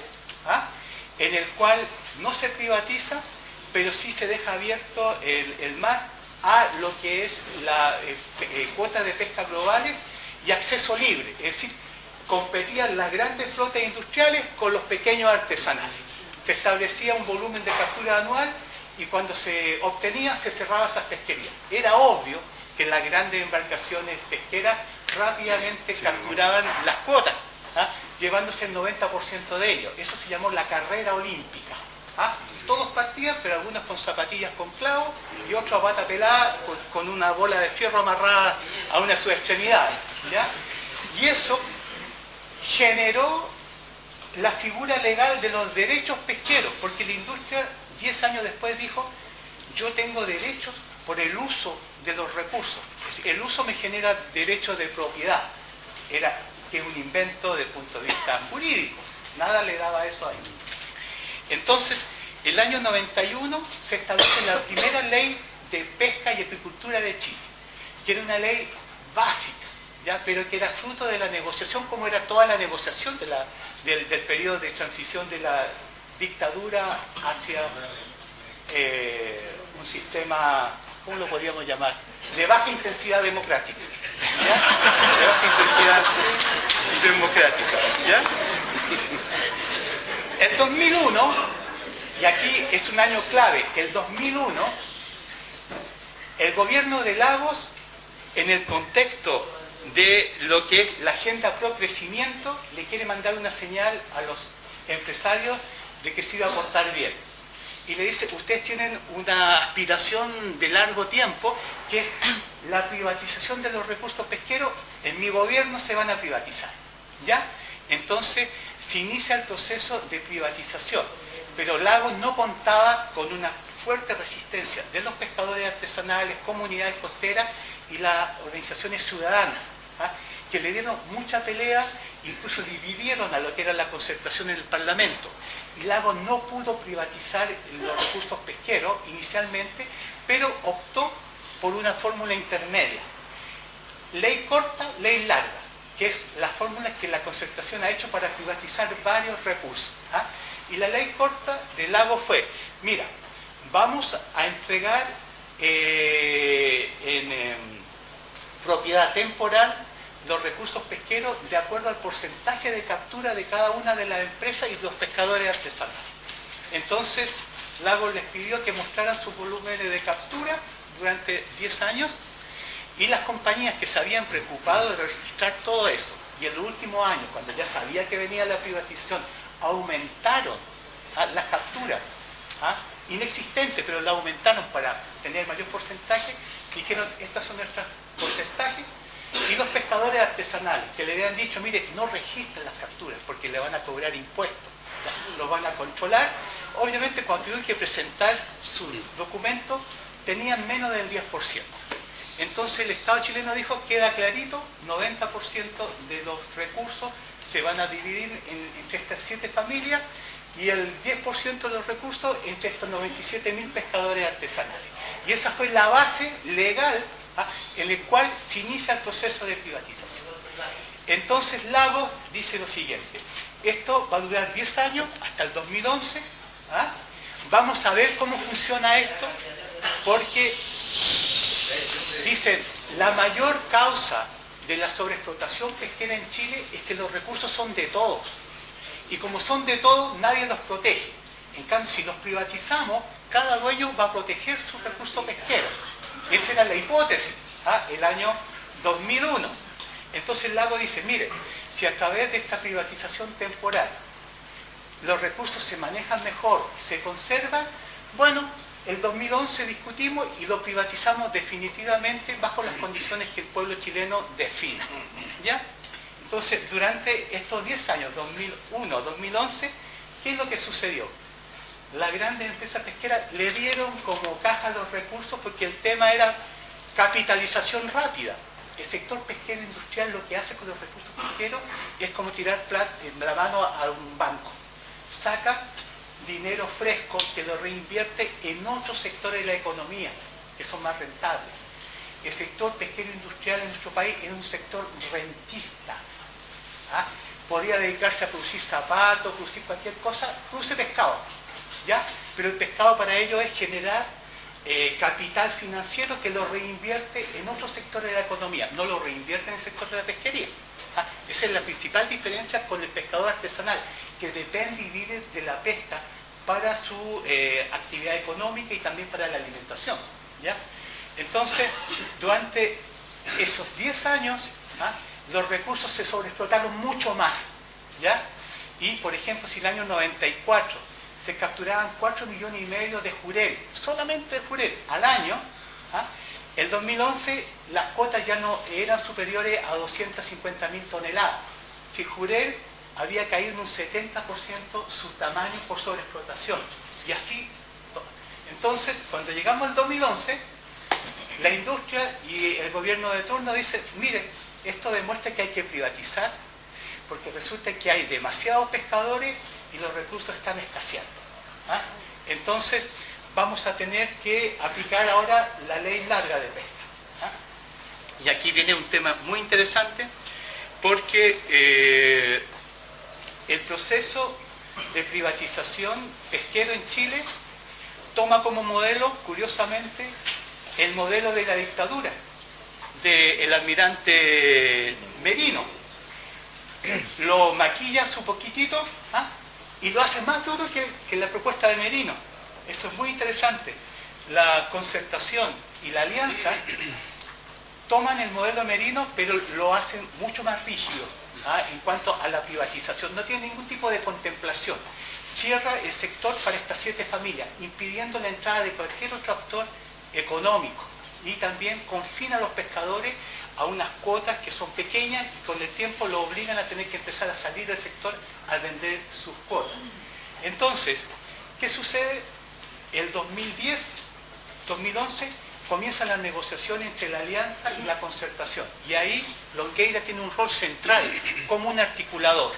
Speaker 1: en el cual no se privatiza, pero sí se deja abierto el mar a lo que es la cuota de pesca globales y acceso libre, es decir, competían las grandes flotas industriales con los pequeños artesanales. Se establecía un volumen de captura anual y cuando se obtenía se cerraba esas pesquerías. Era obvio que las grandes embarcaciones pesqueras rápidamente capturaban las cuotas, llevándose el 90% de ellos. Eso se llamó la carrera olímpica. Todos partían, pero algunos con zapatillas con clavos y otros a pata pelada con una bola de fierro amarrada a una de sus extremidades, ¿ya? Y eso generó la figura legal de los derechos pesqueros, porque la industria 10 años después dijo, yo tengo derechos por el uso de los recursos. Es decir, el uso me genera derechos de propiedad. Era que un invento desde el punto de vista jurídico. Nada le daba eso a ellos. Entonces, el año 91 se establece la primera ley de pesca y apicultura de Chile, que era una ley básica, ¿ya? Pero que era fruto de la negociación, como era toda la negociación del periodo de transición de la dictadura hacia un sistema, ¿cómo lo podríamos llamar?, de baja intensidad democrática, ¿ya? De baja intensidad democrática, ¿ya? El 2001, y aquí es un año clave, el 2001, el gobierno de Lagos, en el contexto de lo que es la agenda pro crecimiento, le quiere mandar una señal a los empresarios de que se iba a portar bien. Y le dice, ustedes tienen una aspiración de largo tiempo, que es la privatización de los recursos pesqueros, en mi gobierno se van a privatizar, ¿ya? Entonces, se inicia el proceso de privatización, pero Lagos no contaba con una fuerte resistencia de los pescadores artesanales, comunidades costeras y las organizaciones ciudadanas, que le dieron mucha pelea, incluso dividieron a lo que era la concertación en el Parlamento. Y Lagos no pudo privatizar los recursos pesqueros inicialmente, pero optó por una fórmula intermedia. Ley corta, ley larga, que es la fórmula que la concertación ha hecho para privatizar varios recursos. Y la ley corta de Lagos fue, mira, vamos a entregar en propiedad temporal los recursos pesqueros de acuerdo al porcentaje de captura de cada una de las empresas y de los pescadores artesanales. Entonces, Lagos les pidió que mostraran sus volúmenes de captura durante 10 años y las compañías que se habían preocupado de registrar todo eso y en los últimos años, cuando ya sabía que venía la privatización, aumentaron las capturas inexistentes, pero la aumentaron para tener mayor porcentaje, dijeron, estos son nuestros porcentajes. Y los pescadores artesanales, que le habían dicho, mire, no registren las capturas porque le van a cobrar impuestos, los van a controlar. Obviamente, cuando tuvieron que presentar su documento, tenían menos del 10%. Entonces, el Estado chileno dijo, queda clarito, 90% de los recursos se van a dividir entre estas 7 familias y el 10% de los recursos entre estos 97.000 pescadores artesanales. Y esa fue la base legal en el cual se inicia el proceso de privatización. Entonces Lagos dice lo siguiente, esto va a durar 10 años hasta el 2011, ¿ah? Vamos a ver cómo funciona esto, porque dicen, la mayor causa de la sobreexplotación pesquera en Chile es que los recursos son de todos. Y como son de todos, nadie los protege. En cambio, si los privatizamos, cada dueño va a proteger su recurso pesquero. Esa era la hipótesis, ¿ah? El año 2001. Entonces Lago dice, mire, si a través de esta privatización temporal los recursos se manejan mejor, se conservan, bueno, el 2011 discutimos y lo privatizamos definitivamente bajo las condiciones que el pueblo chileno defina. ¿Ya? Entonces, durante estos 10 años, 2001-2011, ¿qué es lo que sucedió? Las grandes empresas pesqueras le dieron como caja los recursos porque el tema era capitalización rápida. El sector pesquero industrial lo que hace con los recursos pesqueros es como tirar la mano a un banco. Saca dinero fresco que lo reinvierte en otros sectores de la economía que son más rentables. El sector pesquero industrial en nuestro país es un sector rentista. ¿Ah? Podría dedicarse a producir zapatos, producir cualquier cosa, produce pescado, ¿ya? Pero el pescado para ello es generar capital financiero que lo reinvierte en otros sectores de la economía, no lo reinvierte en el sector de la pesquería. ¿Ah? Esa es la principal diferencia con el pescador artesanal, que depende y vive de la pesca para su actividad económica y también para la alimentación, ¿ya? Entonces, durante esos 10 años, ¿ah? Los recursos se sobreexplotaron mucho más, ¿ya? Y, por ejemplo, si en el año 94 se capturaban 4,5 millones de jurel, solamente de jurel, al año, ¿ah? El 2011 las cuotas ya no eran superiores a 250.000 toneladas. Si jurel había caído en un 70% su tamaño por sobreexplotación. Y así, entonces, cuando llegamos al 2011, la industria y el gobierno de turno dicen, mire, esto demuestra que hay que privatizar, porque resulta que hay demasiados pescadores y los recursos están escaseando. ¿Ah? Entonces, vamos a tener que aplicar ahora la ley larga de pesca. ¿Ah? Y aquí viene un tema muy interesante, porque el proceso de privatización pesquero en Chile toma como modelo, curiosamente, el modelo de la dictadura del almirante Merino. Lo maquilla un poquitito, ¿ah? Y lo hace más duro que la propuesta de Merino. Eso es muy interesante. La concertación y la alianza toman el modelo Merino, pero lo hacen mucho más rígido, ¿ah? En cuanto a la privatización. No tiene ningún tipo de contemplación. Cierra el sector para estas 7 familias, impidiendo la entrada de cualquier otro actor económico. Y también confina a los pescadores a unas cuotas que son pequeñas y con el tiempo lo obligan a tener que empezar a salir del sector al vender sus cuotas. Entonces, ¿qué sucede? El 2010, 2011, comienzan las negociaciones entre la alianza y la concertación. Y ahí Longueira tiene un rol central como un articulador.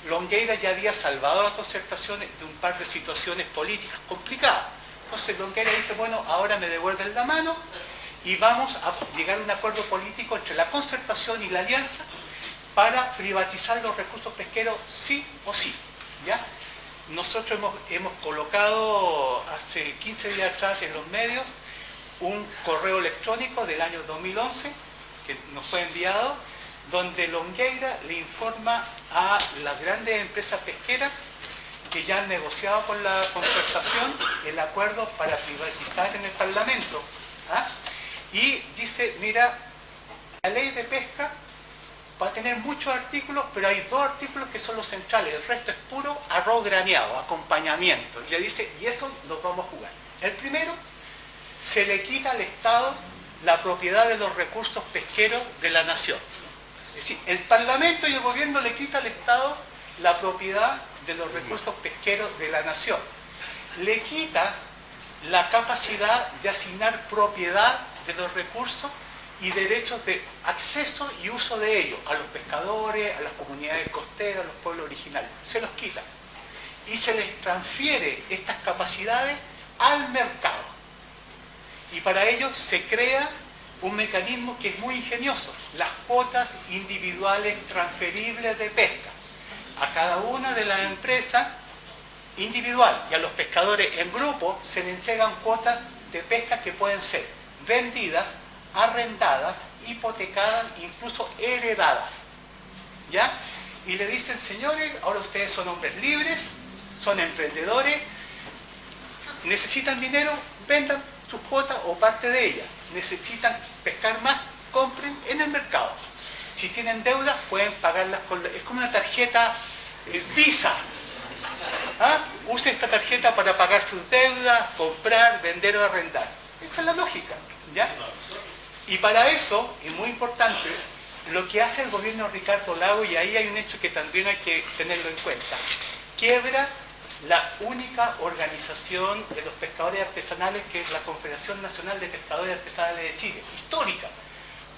Speaker 1: Longueira ya había salvado a la concertación de un par de situaciones políticas complicadas. Entonces Longueira dice, bueno, ahora me devuelven la mano y vamos a llegar a un acuerdo político entre la concertación y la alianza para privatizar los recursos pesqueros sí o sí, ¿ya? Nosotros hemos colocado hace 15 días atrás en los medios un correo electrónico del año 2011 que nos fue enviado, donde Longueira le informa a las grandes empresas pesqueras que ya han negociado con la concertación el acuerdo para privatizar en el Parlamento. ¿Ah? Y dice, mira, la ley de pesca va a tener muchos artículos, pero hay 2 artículos que son los centrales, el resto es puro arroz graneado, acompañamiento. Y le dice, y eso lo vamos a jugar. El primero, se le quita al Estado la propiedad de los recursos pesqueros de la nación. Es decir, el Parlamento y el gobierno le quita al Estado la propiedad de los recursos pesqueros de la nación. Le quita la capacidad de asignar propiedad de los recursos y derechos de acceso y uso de ellos a los pescadores, a las comunidades costeras, a los pueblos originarios. Se los quita. Y se les transfiere estas capacidades al mercado. Y para ello se crea un mecanismo que es muy ingenioso, las cuotas individuales transferibles de pesca a cada una de las empresas individual, y a los pescadores en grupo se les entregan cuotas de pesca que pueden ser vendidas, arrendadas, hipotecadas, incluso heredadas, ¿ya? Y le dicen, señores, ahora ustedes son hombres libres, son emprendedores, necesitan dinero, vendan sus cuotas o parte de ellas. Necesitan pescar más, compren en el mercado. Si tienen deudas, pueden pagarlas con... Es como una tarjeta Visa. ¿Ah? Use esta tarjeta para pagar sus deudas, comprar, vender o arrendar. Esa es la lógica, ¿ya? Y para eso, es muy importante, lo que hace el gobierno de Ricardo Lagos, y ahí hay un hecho que también hay que tenerlo en cuenta, quiebra la única organización de los pescadores artesanales, que es la Confederación Nacional de Pescadores Artesanales de Chile, histórica,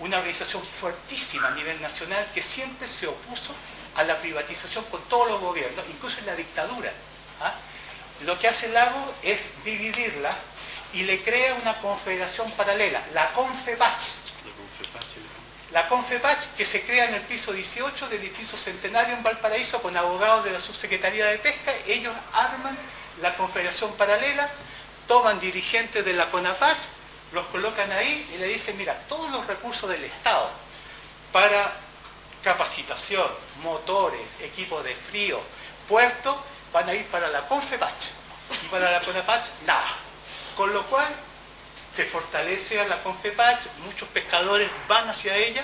Speaker 1: una organización fuertísima a nivel nacional que siempre se opuso a la privatización con todos los gobiernos, incluso en la dictadura. ¿Ah? Lo que hace Lagos es dividirla y le crea una confederación paralela, la CONFEPACH. La CONFEPACH, que se crea en el piso 18 del edificio Centenario en Valparaíso con abogados de la Subsecretaría de Pesca. Ellos arman la confederación paralela, toman dirigentes de la CONAPACH, los colocan ahí y le dicen, mira, todos los recursos del Estado para capacitación, motores, equipos de frío, puertos, van a ir para la CONFEPACH. Y para la CONAPACH, nada. Con lo cual, se fortalece a la CONFEPACH, muchos pescadores van hacia ella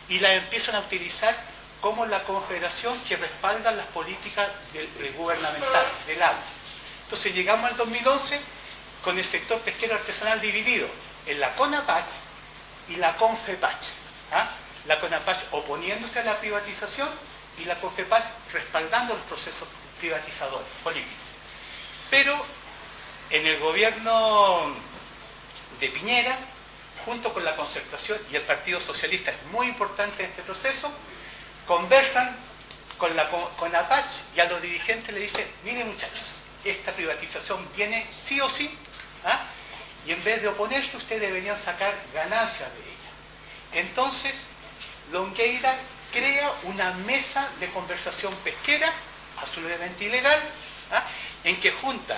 Speaker 1: y la empiezan a utilizar como la confederación que respalda las políticas gubernamentales del agua. Entonces llegamos al 2011 con el sector pesquero artesanal dividido en la CONAPACH y la CONFEPACH. ¿Ah? La CONAPACH oponiéndose a la privatización y la CONFEPACH respaldando los procesos privatizadores políticos. Pero en el gobierno de Piñera, junto con la Concertación y el Partido Socialista, es muy importante en este proceso, conversan con la CONAPACH y a los dirigentes le dicen, miren muchachos, esta privatización viene sí o sí, ¿ah? Y en vez de oponerse, ustedes deberían sacar ganancias de ella. Entonces, Longueira crea una mesa de conversación pesquera, absolutamente ilegal, ¿ah? En que junta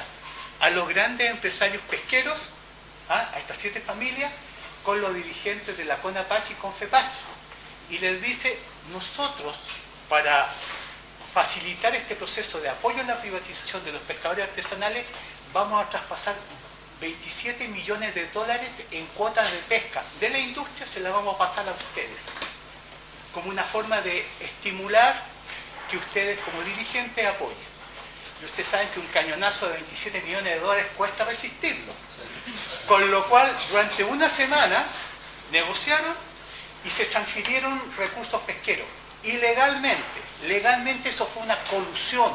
Speaker 1: a los grandes empresarios pesqueros, ¿ah? A estas 7 familias, con los dirigentes de la CONAPACH y CONFEPACH. Y les dice, nosotros, para facilitar este proceso de apoyo a la privatización de los pescadores artesanales, vamos a traspasar 27 millones de dólares en cuotas de pesca de la industria, se las vamos a pasar a ustedes, como una forma de estimular que ustedes como dirigentes apoyen. Y ustedes saben que un cañonazo de 27 millones de dólares cuesta resistirlo. Con lo cual, durante una semana, negociaron y se transfirieron recursos pesqueros. Ilegalmente. Legalmente eso fue una colusión.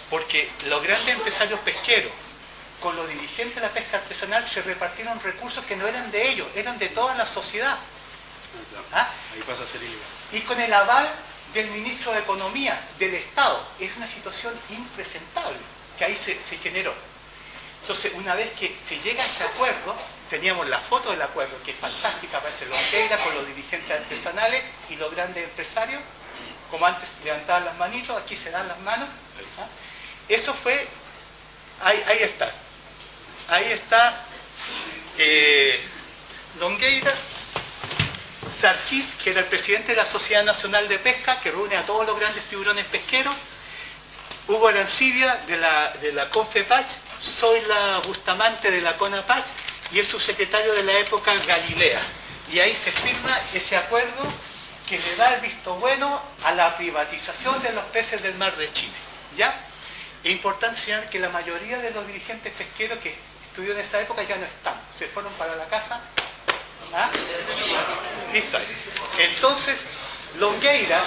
Speaker 1: Porque los grandes empresarios pesqueros, con los dirigentes de la pesca artesanal, se repartieron recursos que no eran de ellos, eran de toda la sociedad. ¿Ah?
Speaker 8: Ahí pasa a ser ilegal.
Speaker 1: Y con el aval del ministro de Economía, del Estado. Es una situación impresentable que ahí se generó. Entonces, una vez que se llega a ese acuerdo, teníamos la foto del acuerdo, que es fantástica, aparece Longueira con los dirigentes artesanales y los grandes empresarios, como antes levantaban las manitos, aquí se dan las manos. ¿Ah? Eso fue, ahí está. Ahí está Longueira, Sarkis, que era el presidente de la Sociedad Nacional de Pesca, que reúne a todos los grandes tiburones pesqueros, Hugo Arancibia de la CONFEPACH, Zoila Bustamante de la CONAPACH y el subsecretario de la época, Galilea. Y ahí se firma ese acuerdo que le da el visto bueno a la privatización de los peces del mar de Chile. ¿Ya? Es importante señalar que la mayoría de los dirigentes pesqueros que estudió en esa época ya no están. Se fueron para la casa. ¿Ah? Listo. Entonces, Longueira,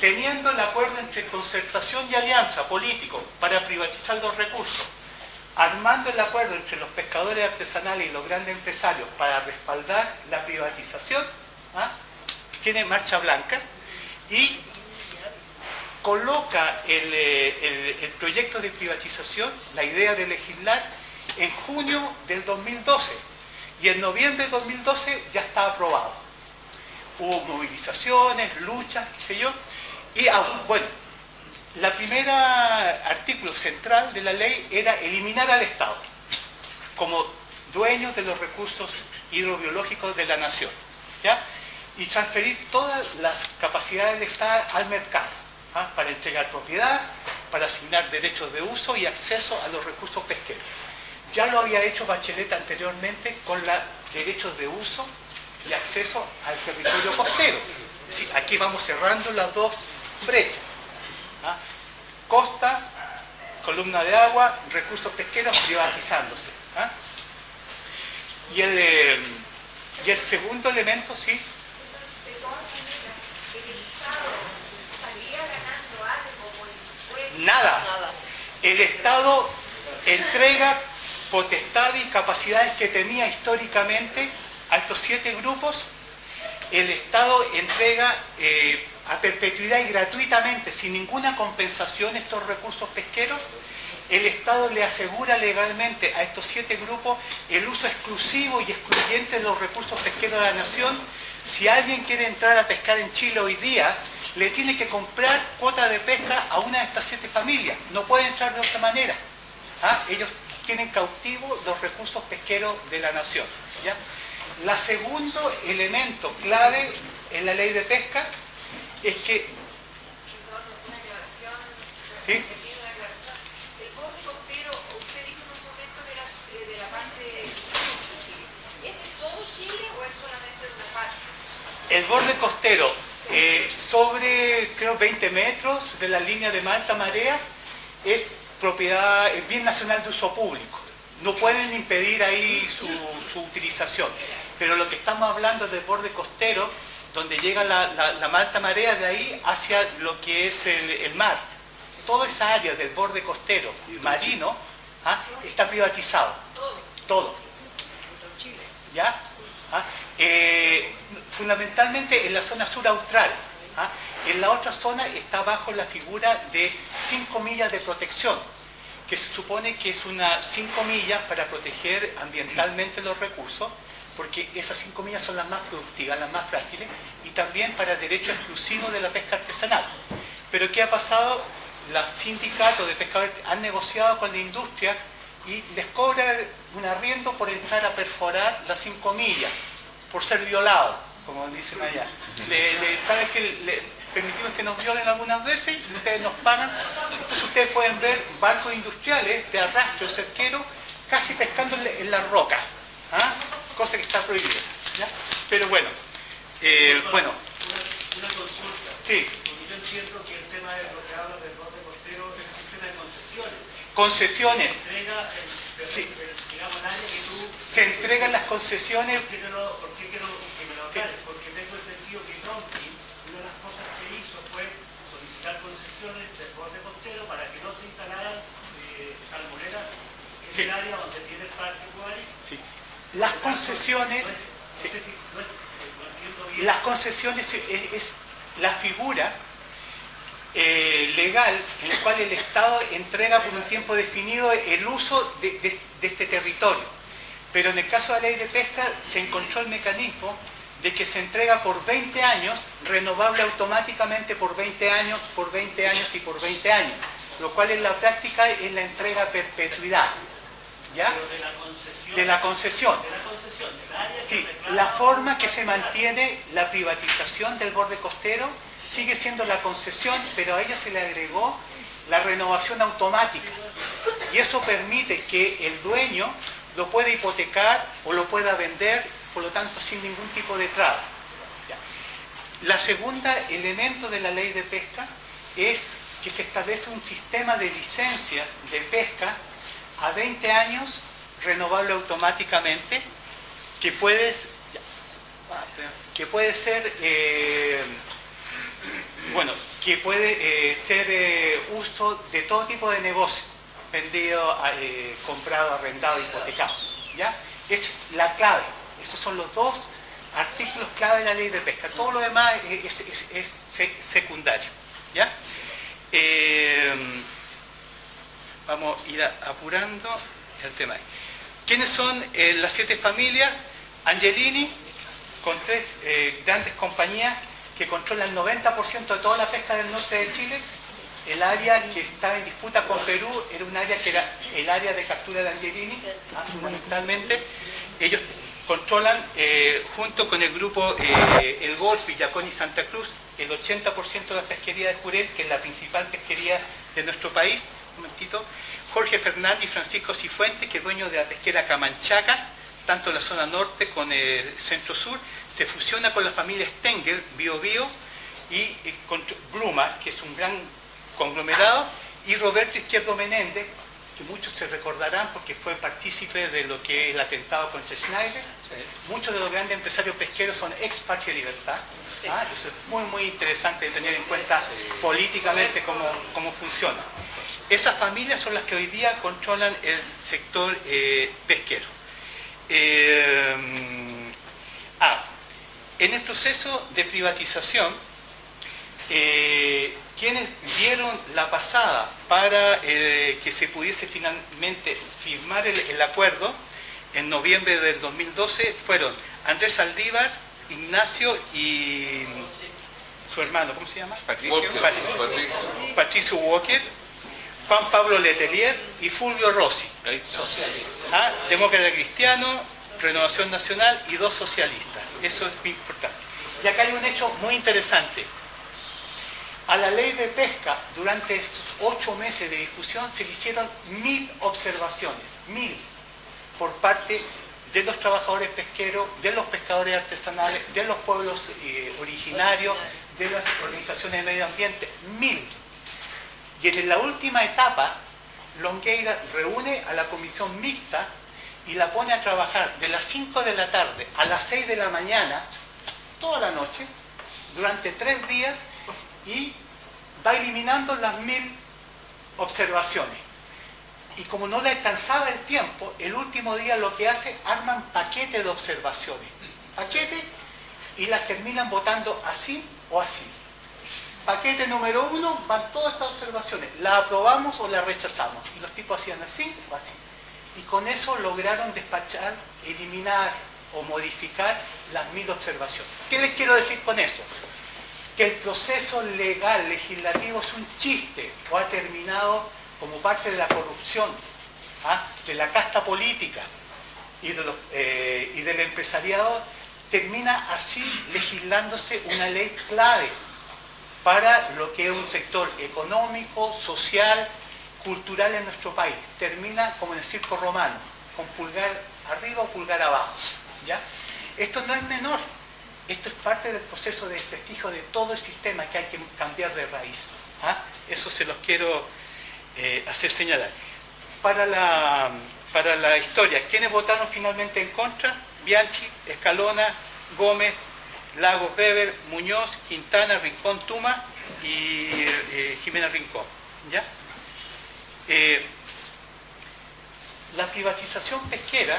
Speaker 1: teniendo el acuerdo entre Concertación y Alianza político para privatizar los recursos, armando el acuerdo entre los pescadores artesanales y los grandes empresarios para respaldar la privatización, ¿ah? Tiene marcha blanca y coloca el proyecto de privatización, la idea de legislar, en junio del 2012, Y en noviembre de 2012 ya estaba aprobado. Hubo movilizaciones, luchas, qué sé yo. Y bueno, la primera artículo central de la ley era eliminar al Estado como dueño de los recursos hidrobiológicos de la nación, ¿ya? Y transferir todas las capacidades del Estado al mercado, ¿ah? Para entregar propiedad, para asignar derechos de uso y acceso a los recursos pesqueros. Ya lo había hecho Bachelet anteriormente con los derechos de uso y acceso al territorio costero. Sí, aquí vamos cerrando las dos brechas, ¿ah? Costa, columna de agua, recursos pesqueros privatizándose, ¿ah? Y el segundo elemento, sí.
Speaker 4: De todas maneras, el Estado salía ganando algo por el impuesto.
Speaker 1: Nada. El Estado entrega potestad y capacidades que tenía históricamente a estos 7 grupos. El Estado entrega a perpetuidad y gratuitamente, sin ninguna compensación, estos recursos pesqueros. El Estado le asegura legalmente a estos 7 grupos el uso exclusivo y excluyente de los recursos pesqueros de la nación. Si alguien quiere entrar a pescar en Chile hoy día, le tiene que comprar cuota de pesca a una de estas 7 familias. No puede entrar de otra manera, ¿ah? Ellos tienen cautivos los recursos pesqueros de la nación, ¿ya? El segundo elemento clave en la ley de pesca es que...
Speaker 8: Una aclaración.
Speaker 1: ¿Sí?
Speaker 8: Una aclaración. El borde costero, usted dijo en un momento que era de la parte de Chile. ¿Es de todo Chile o es solamente de una parte?
Speaker 1: El borde costero, sobre creo 20 metros de la línea de mar alta marea, es propiedad, es bien nacional de uso público. No pueden impedir ahí su utilización. Pero lo que estamos hablando es del borde costero, donde llega la mar alta marea, de ahí hacia lo que es el mar. Toda esa área del borde costero marino, ¿ah? Está privatizado. Todo. ¿Ya? ¿Ah? Fundamentalmente en la zona sur austral, ¿ah? En la otra zona está bajo la figura de 5 millas de protección, que se supone que es unas 5 millas para proteger ambientalmente los recursos, porque esas 5 millas son las más productivas, las más frágiles, y también para derecho exclusivo de la pesca artesanal. Pero ¿qué ha pasado? Los sindicatos de pescadores han negociado con la industria y les cobran un arriendo por entrar a perforar las 5 millas, por ser violado, como dicen allá. ¿Sabes que permitimos que nos violen algunas veces y ustedes nos pagan? Entonces ustedes pueden ver barcos industriales de arrastre cerquero casi pescando en la roca, ¿ah? Cosa que está prohibida, ¿ya? Pero bueno,
Speaker 3: Una consulta.
Speaker 1: Sí.
Speaker 3: Porque yo entiendo que el tema de lo que habla del borde costero es el sistema de concesiones.
Speaker 1: Concesiones.
Speaker 3: Entrega
Speaker 1: Sí.
Speaker 3: digamos, el área que tú...
Speaker 1: Se entregan las concesiones.
Speaker 3: ¿Por qué quiero que me lo aclares? Porque tengo entendido que Tronti, una de las cosas que hizo fue solicitar concesiones del borde costero para que no se instalaran salmoneras en
Speaker 1: Sí.
Speaker 3: el área donde tiene el parque Guari.
Speaker 1: Sí. Las concesiones.
Speaker 3: No sé si no entiendo bien.
Speaker 1: Las concesiones es la figura legal en la cual el Estado entrega por un tiempo definido el uso de este territorio. Pero en el caso de la ley de pesca se encontró el mecanismo de que se entrega por 20 años, renovable automáticamente por 20 años, por 20 años y por 20 años, lo cual en la práctica es la entrega a perpetuidad. ¿Ya?
Speaker 3: Pero de la concesión.
Speaker 1: De la concesión.
Speaker 3: De la concesión, del área que
Speaker 1: Sí,
Speaker 3: reclama-
Speaker 1: la forma que se mantiene la privatización del borde costero sigue siendo la concesión, pero a ella se le agregó la renovación automática. Y eso permite que el dueño lo pueda hipotecar o lo pueda vender, por lo tanto sin ningún tipo de traba. Ya. La segunda elemento de la ley de pesca es que se establece un sistema de licencias de pesca a 20 años, renovable automáticamente, que puede ser uso de todo tipo de negocio, vendido, comprado, arrendado, hipotecado, ¿ya? Esa es la clave. Esos son los dos artículos clave de la ley de pesca. Todo lo demás es secundario, ¿ya? Vamos a ir apurando el tema. ¿Quiénes son las 7 familias? Angelini, con 3 grandes compañías que controlan el 90% de toda la pesca del norte de Chile. El área que está en disputa con Perú era un área que era el área de captura de Angelini, fundamentalmente. Ellos controlan, junto con el grupo El Golf, Villacón y Santa Cruz, el 80% de la pesquería de Jurel, que es la principal pesquería de nuestro país. Un momentito. Jorge Fernández y Francisco Cifuentes, que es dueño de la pesquera Camanchaca, tanto en la zona norte como en el centro-sur, se fusiona con la familia Stengel, Bio Bio, y con Bruma, que es un gran conglomerado, y Roberto Izquierdo Menéndez, que muchos se recordarán porque fue partícipe de lo que es el atentado contra Schneider. Muchos de los grandes empresarios pesqueros son ex Patria y Libertad. Eso es muy interesante de tener en cuenta políticamente cómo funciona. Esas familias son las que hoy día controlan el sector pesquero. En el proceso de privatización, quienes dieron la pasada para que se pudiese finalmente firmar el acuerdo en noviembre del 2012 fueron Andrés Aldívar, Ignacio y su hermano, ¿cómo se llama? Patricio Walker, Juan Pablo Letelier y Fulvio Rossi. Demócrata cristiano, Renovación Nacional y 2 socialistas. Eso es muy importante. Y acá hay un hecho muy interesante. A la ley de pesca, durante estos 8 meses de discusión, se le hicieron 1000 observaciones, 1000, por parte de los trabajadores pesqueros, de los pescadores artesanales, de los pueblos originarios, de las organizaciones de medio ambiente, 1000. Y en la última etapa, Longueira reúne a la comisión mixta y la pone a trabajar de las 5 de la tarde a las 6 de la mañana, toda la noche, durante 3 días, y va eliminando las 1000 observaciones. Y como no le alcanzaba el tiempo, el último día lo que hace, arman paquetes de observaciones. Paquetes, y las terminan votando así o así. Paquete número 1, van todas estas observaciones. ¿La aprobamos o la rechazamos? Y los tipos hacían así o así. Y con eso lograron despachar, eliminar o modificar las 1000 observaciones. ¿Qué les quiero decir con esto? Que el proceso legal, legislativo, es un chiste o ha terminado como parte de la corrupción, de la casta política y del empresariado. Termina así legislándose una ley clave para lo que es un sector económico, social, cultural en nuestro país. Termina como en el circo romano, con pulgar arriba o pulgar abajo. ¿Ya? Esto no es menor. Esto es parte del proceso de desprestigio de todo el sistema que hay que cambiar de raíz. Eso se los quiero hacer señalar. Para la historia, ¿quiénes votaron finalmente en contra? Bianchi, Escalona, Gómez, Lagos, Weber, Muñoz, Quintana, Rincón, Tuma y Jimena Rincón. ¿Ya? La privatización pesquera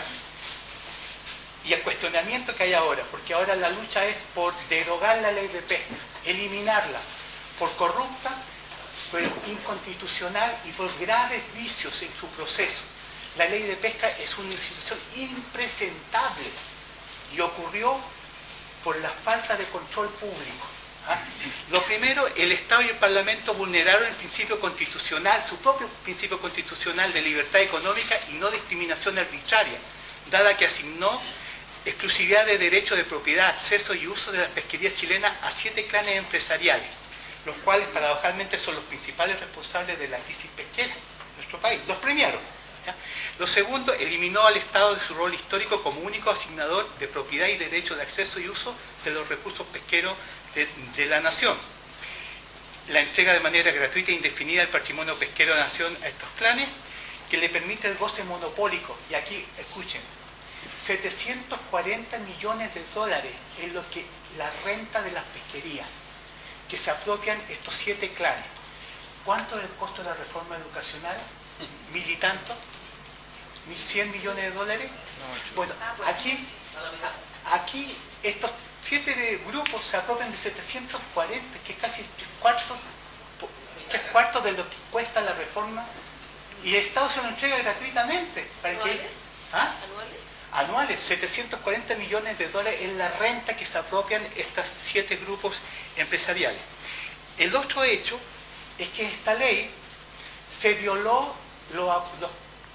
Speaker 1: y el cuestionamiento que hay ahora, porque ahora la lucha es por derogar la ley de pesca, eliminarla, por corrupta, por inconstitucional y por graves vicios en su proceso. La ley de pesca es una situación impresentable y ocurrió por la falta de control público. Lo primero, el Estado y el Parlamento vulneraron el principio constitucional, su propio principio constitucional de libertad económica y no discriminación arbitraria, dada que asignó exclusividad de derecho de propiedad, acceso y uso de las pesquerías chilenas a 7 clanes empresariales, los cuales paradojalmente son los principales responsables de la crisis pesquera en nuestro país. Los premiaron. ¿Ya? Lo segundo, eliminó al Estado de su rol histórico como único asignador de propiedad y derecho de acceso y uso de los recursos pesqueros de la nación. La entrega de manera gratuita e indefinida del patrimonio pesquero de la nación a estos clanes, que le permite el goce monopólico. Y aquí, escuchen, 740 millones de dólares es lo que la renta de las pesquerías, que se apropian estos 7 clanes. ¿Cuánto es el costo de la reforma educacional? 1000 y tanto, 1100 millones de dólares. Bueno, aquí estos 7 grupos se apropian de 740, que es casi 3/4 de lo que cuesta la reforma, y el Estado se lo entrega gratuitamente. ¿Para qué? ¿Ah?
Speaker 8: ¿Anuales?
Speaker 1: Anuales, 740 millones de dólares en la renta que se apropian estos 7 grupos empresariales. El otro hecho es que esta ley se violó los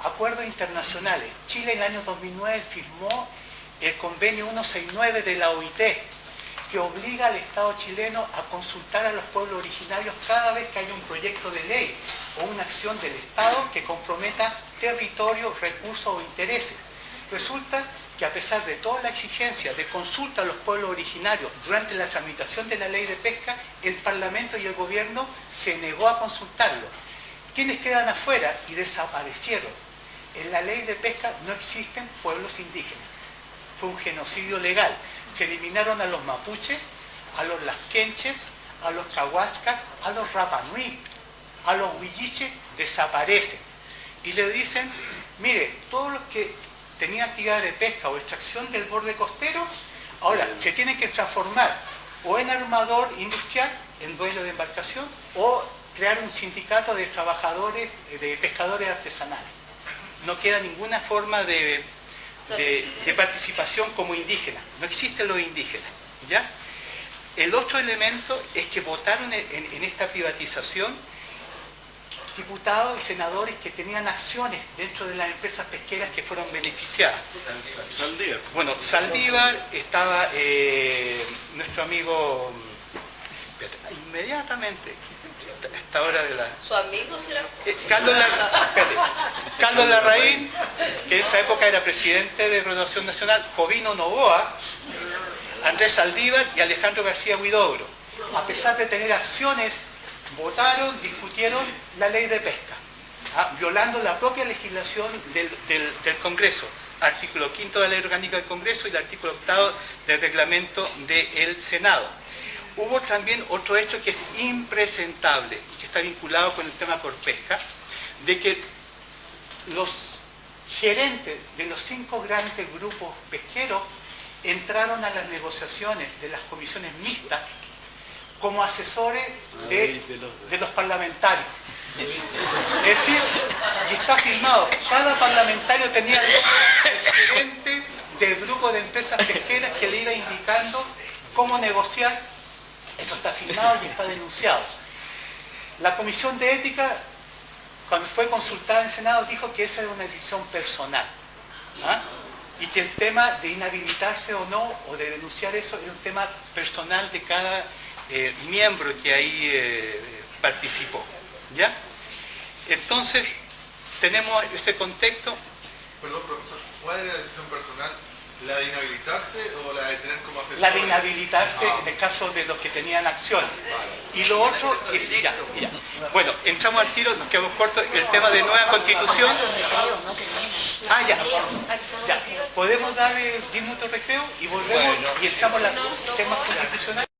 Speaker 1: acuerdos internacionales. Chile en el año 2009 firmó el convenio 169 de la OIT, que obliga al Estado chileno a consultar a los pueblos originarios cada vez que haya un proyecto de ley o una acción del Estado que comprometa territorio, recursos o intereses. Resulta que a pesar de toda la exigencia de consulta a los pueblos originarios durante la tramitación de la ley de pesca, el Parlamento y el Gobierno se negó a consultarlo. ¿Quiénes quedan afuera? Y desaparecieron. En la ley de pesca no existen pueblos indígenas. Fue un genocidio legal. Se eliminaron a los mapuches, a los lasquenches, a los cahuascas, a los rapanui, a los huilliches, desaparecen. Y le dicen, mire, todos los que tenían actividad de pesca o extracción del borde costero, ahora se tienen que transformar o en armador industrial, en dueño de embarcación, o crear un sindicato de trabajadores, de pescadores artesanales. No queda ninguna forma de participación como indígena. No existen los indígenas, ¿ya? El otro elemento es que votaron en esta privatización diputados y senadores que tenían acciones dentro de las empresas pesqueras que fueron beneficiadas.
Speaker 2: Saldívar.
Speaker 1: Bueno, Saldívar, estaba nuestro amigo, inmediatamente, a esta hora de la...
Speaker 8: ¿Su amigo será?
Speaker 1: Carlos Larraín, que en esa época era presidente de Renovación Nacional, Jovino Novoa, Andrés Saldívar y Alejandro García Huidobro. A pesar de tener acciones, votaron, discutieron la ley de pesca, violando la propia legislación del Congreso, artículo 5 de la ley orgánica del Congreso y el artículo 8 del reglamento del Senado. Hubo también otro hecho que es impresentable, que está vinculado con el tema Corpesca, de que los gerentes de los 5 grandes grupos pesqueros entraron a las negociaciones de las comisiones mixtas como asesores de los parlamentarios. Es decir, y está firmado, cada parlamentario tenía el gerente del grupo de empresas pesqueras que le iba indicando cómo negociar. Eso está firmado y está denunciado. La Comisión de Ética, cuando fue consultada en el Senado, dijo que esa era una decisión personal. Y que el tema de inhabilitarse o no, o de denunciar eso, es un tema personal de cada miembro que ahí participó. ¿Ya? Entonces, tenemos ese contexto.
Speaker 2: Perdón, profesor, ¿cuál era la decisión personal? ¿La de inhabilitarse o la de tener como asesor?
Speaker 1: La de inhabilitarse en el caso de los que tenían acción. Y lo otro es... Ya. Bueno, entramos al tiro, nos quedamos cortos. El tema de nueva constitución. Ya. Podemos dar 10 minutos de recreo y volvemos y entramos a los temas constitucionales.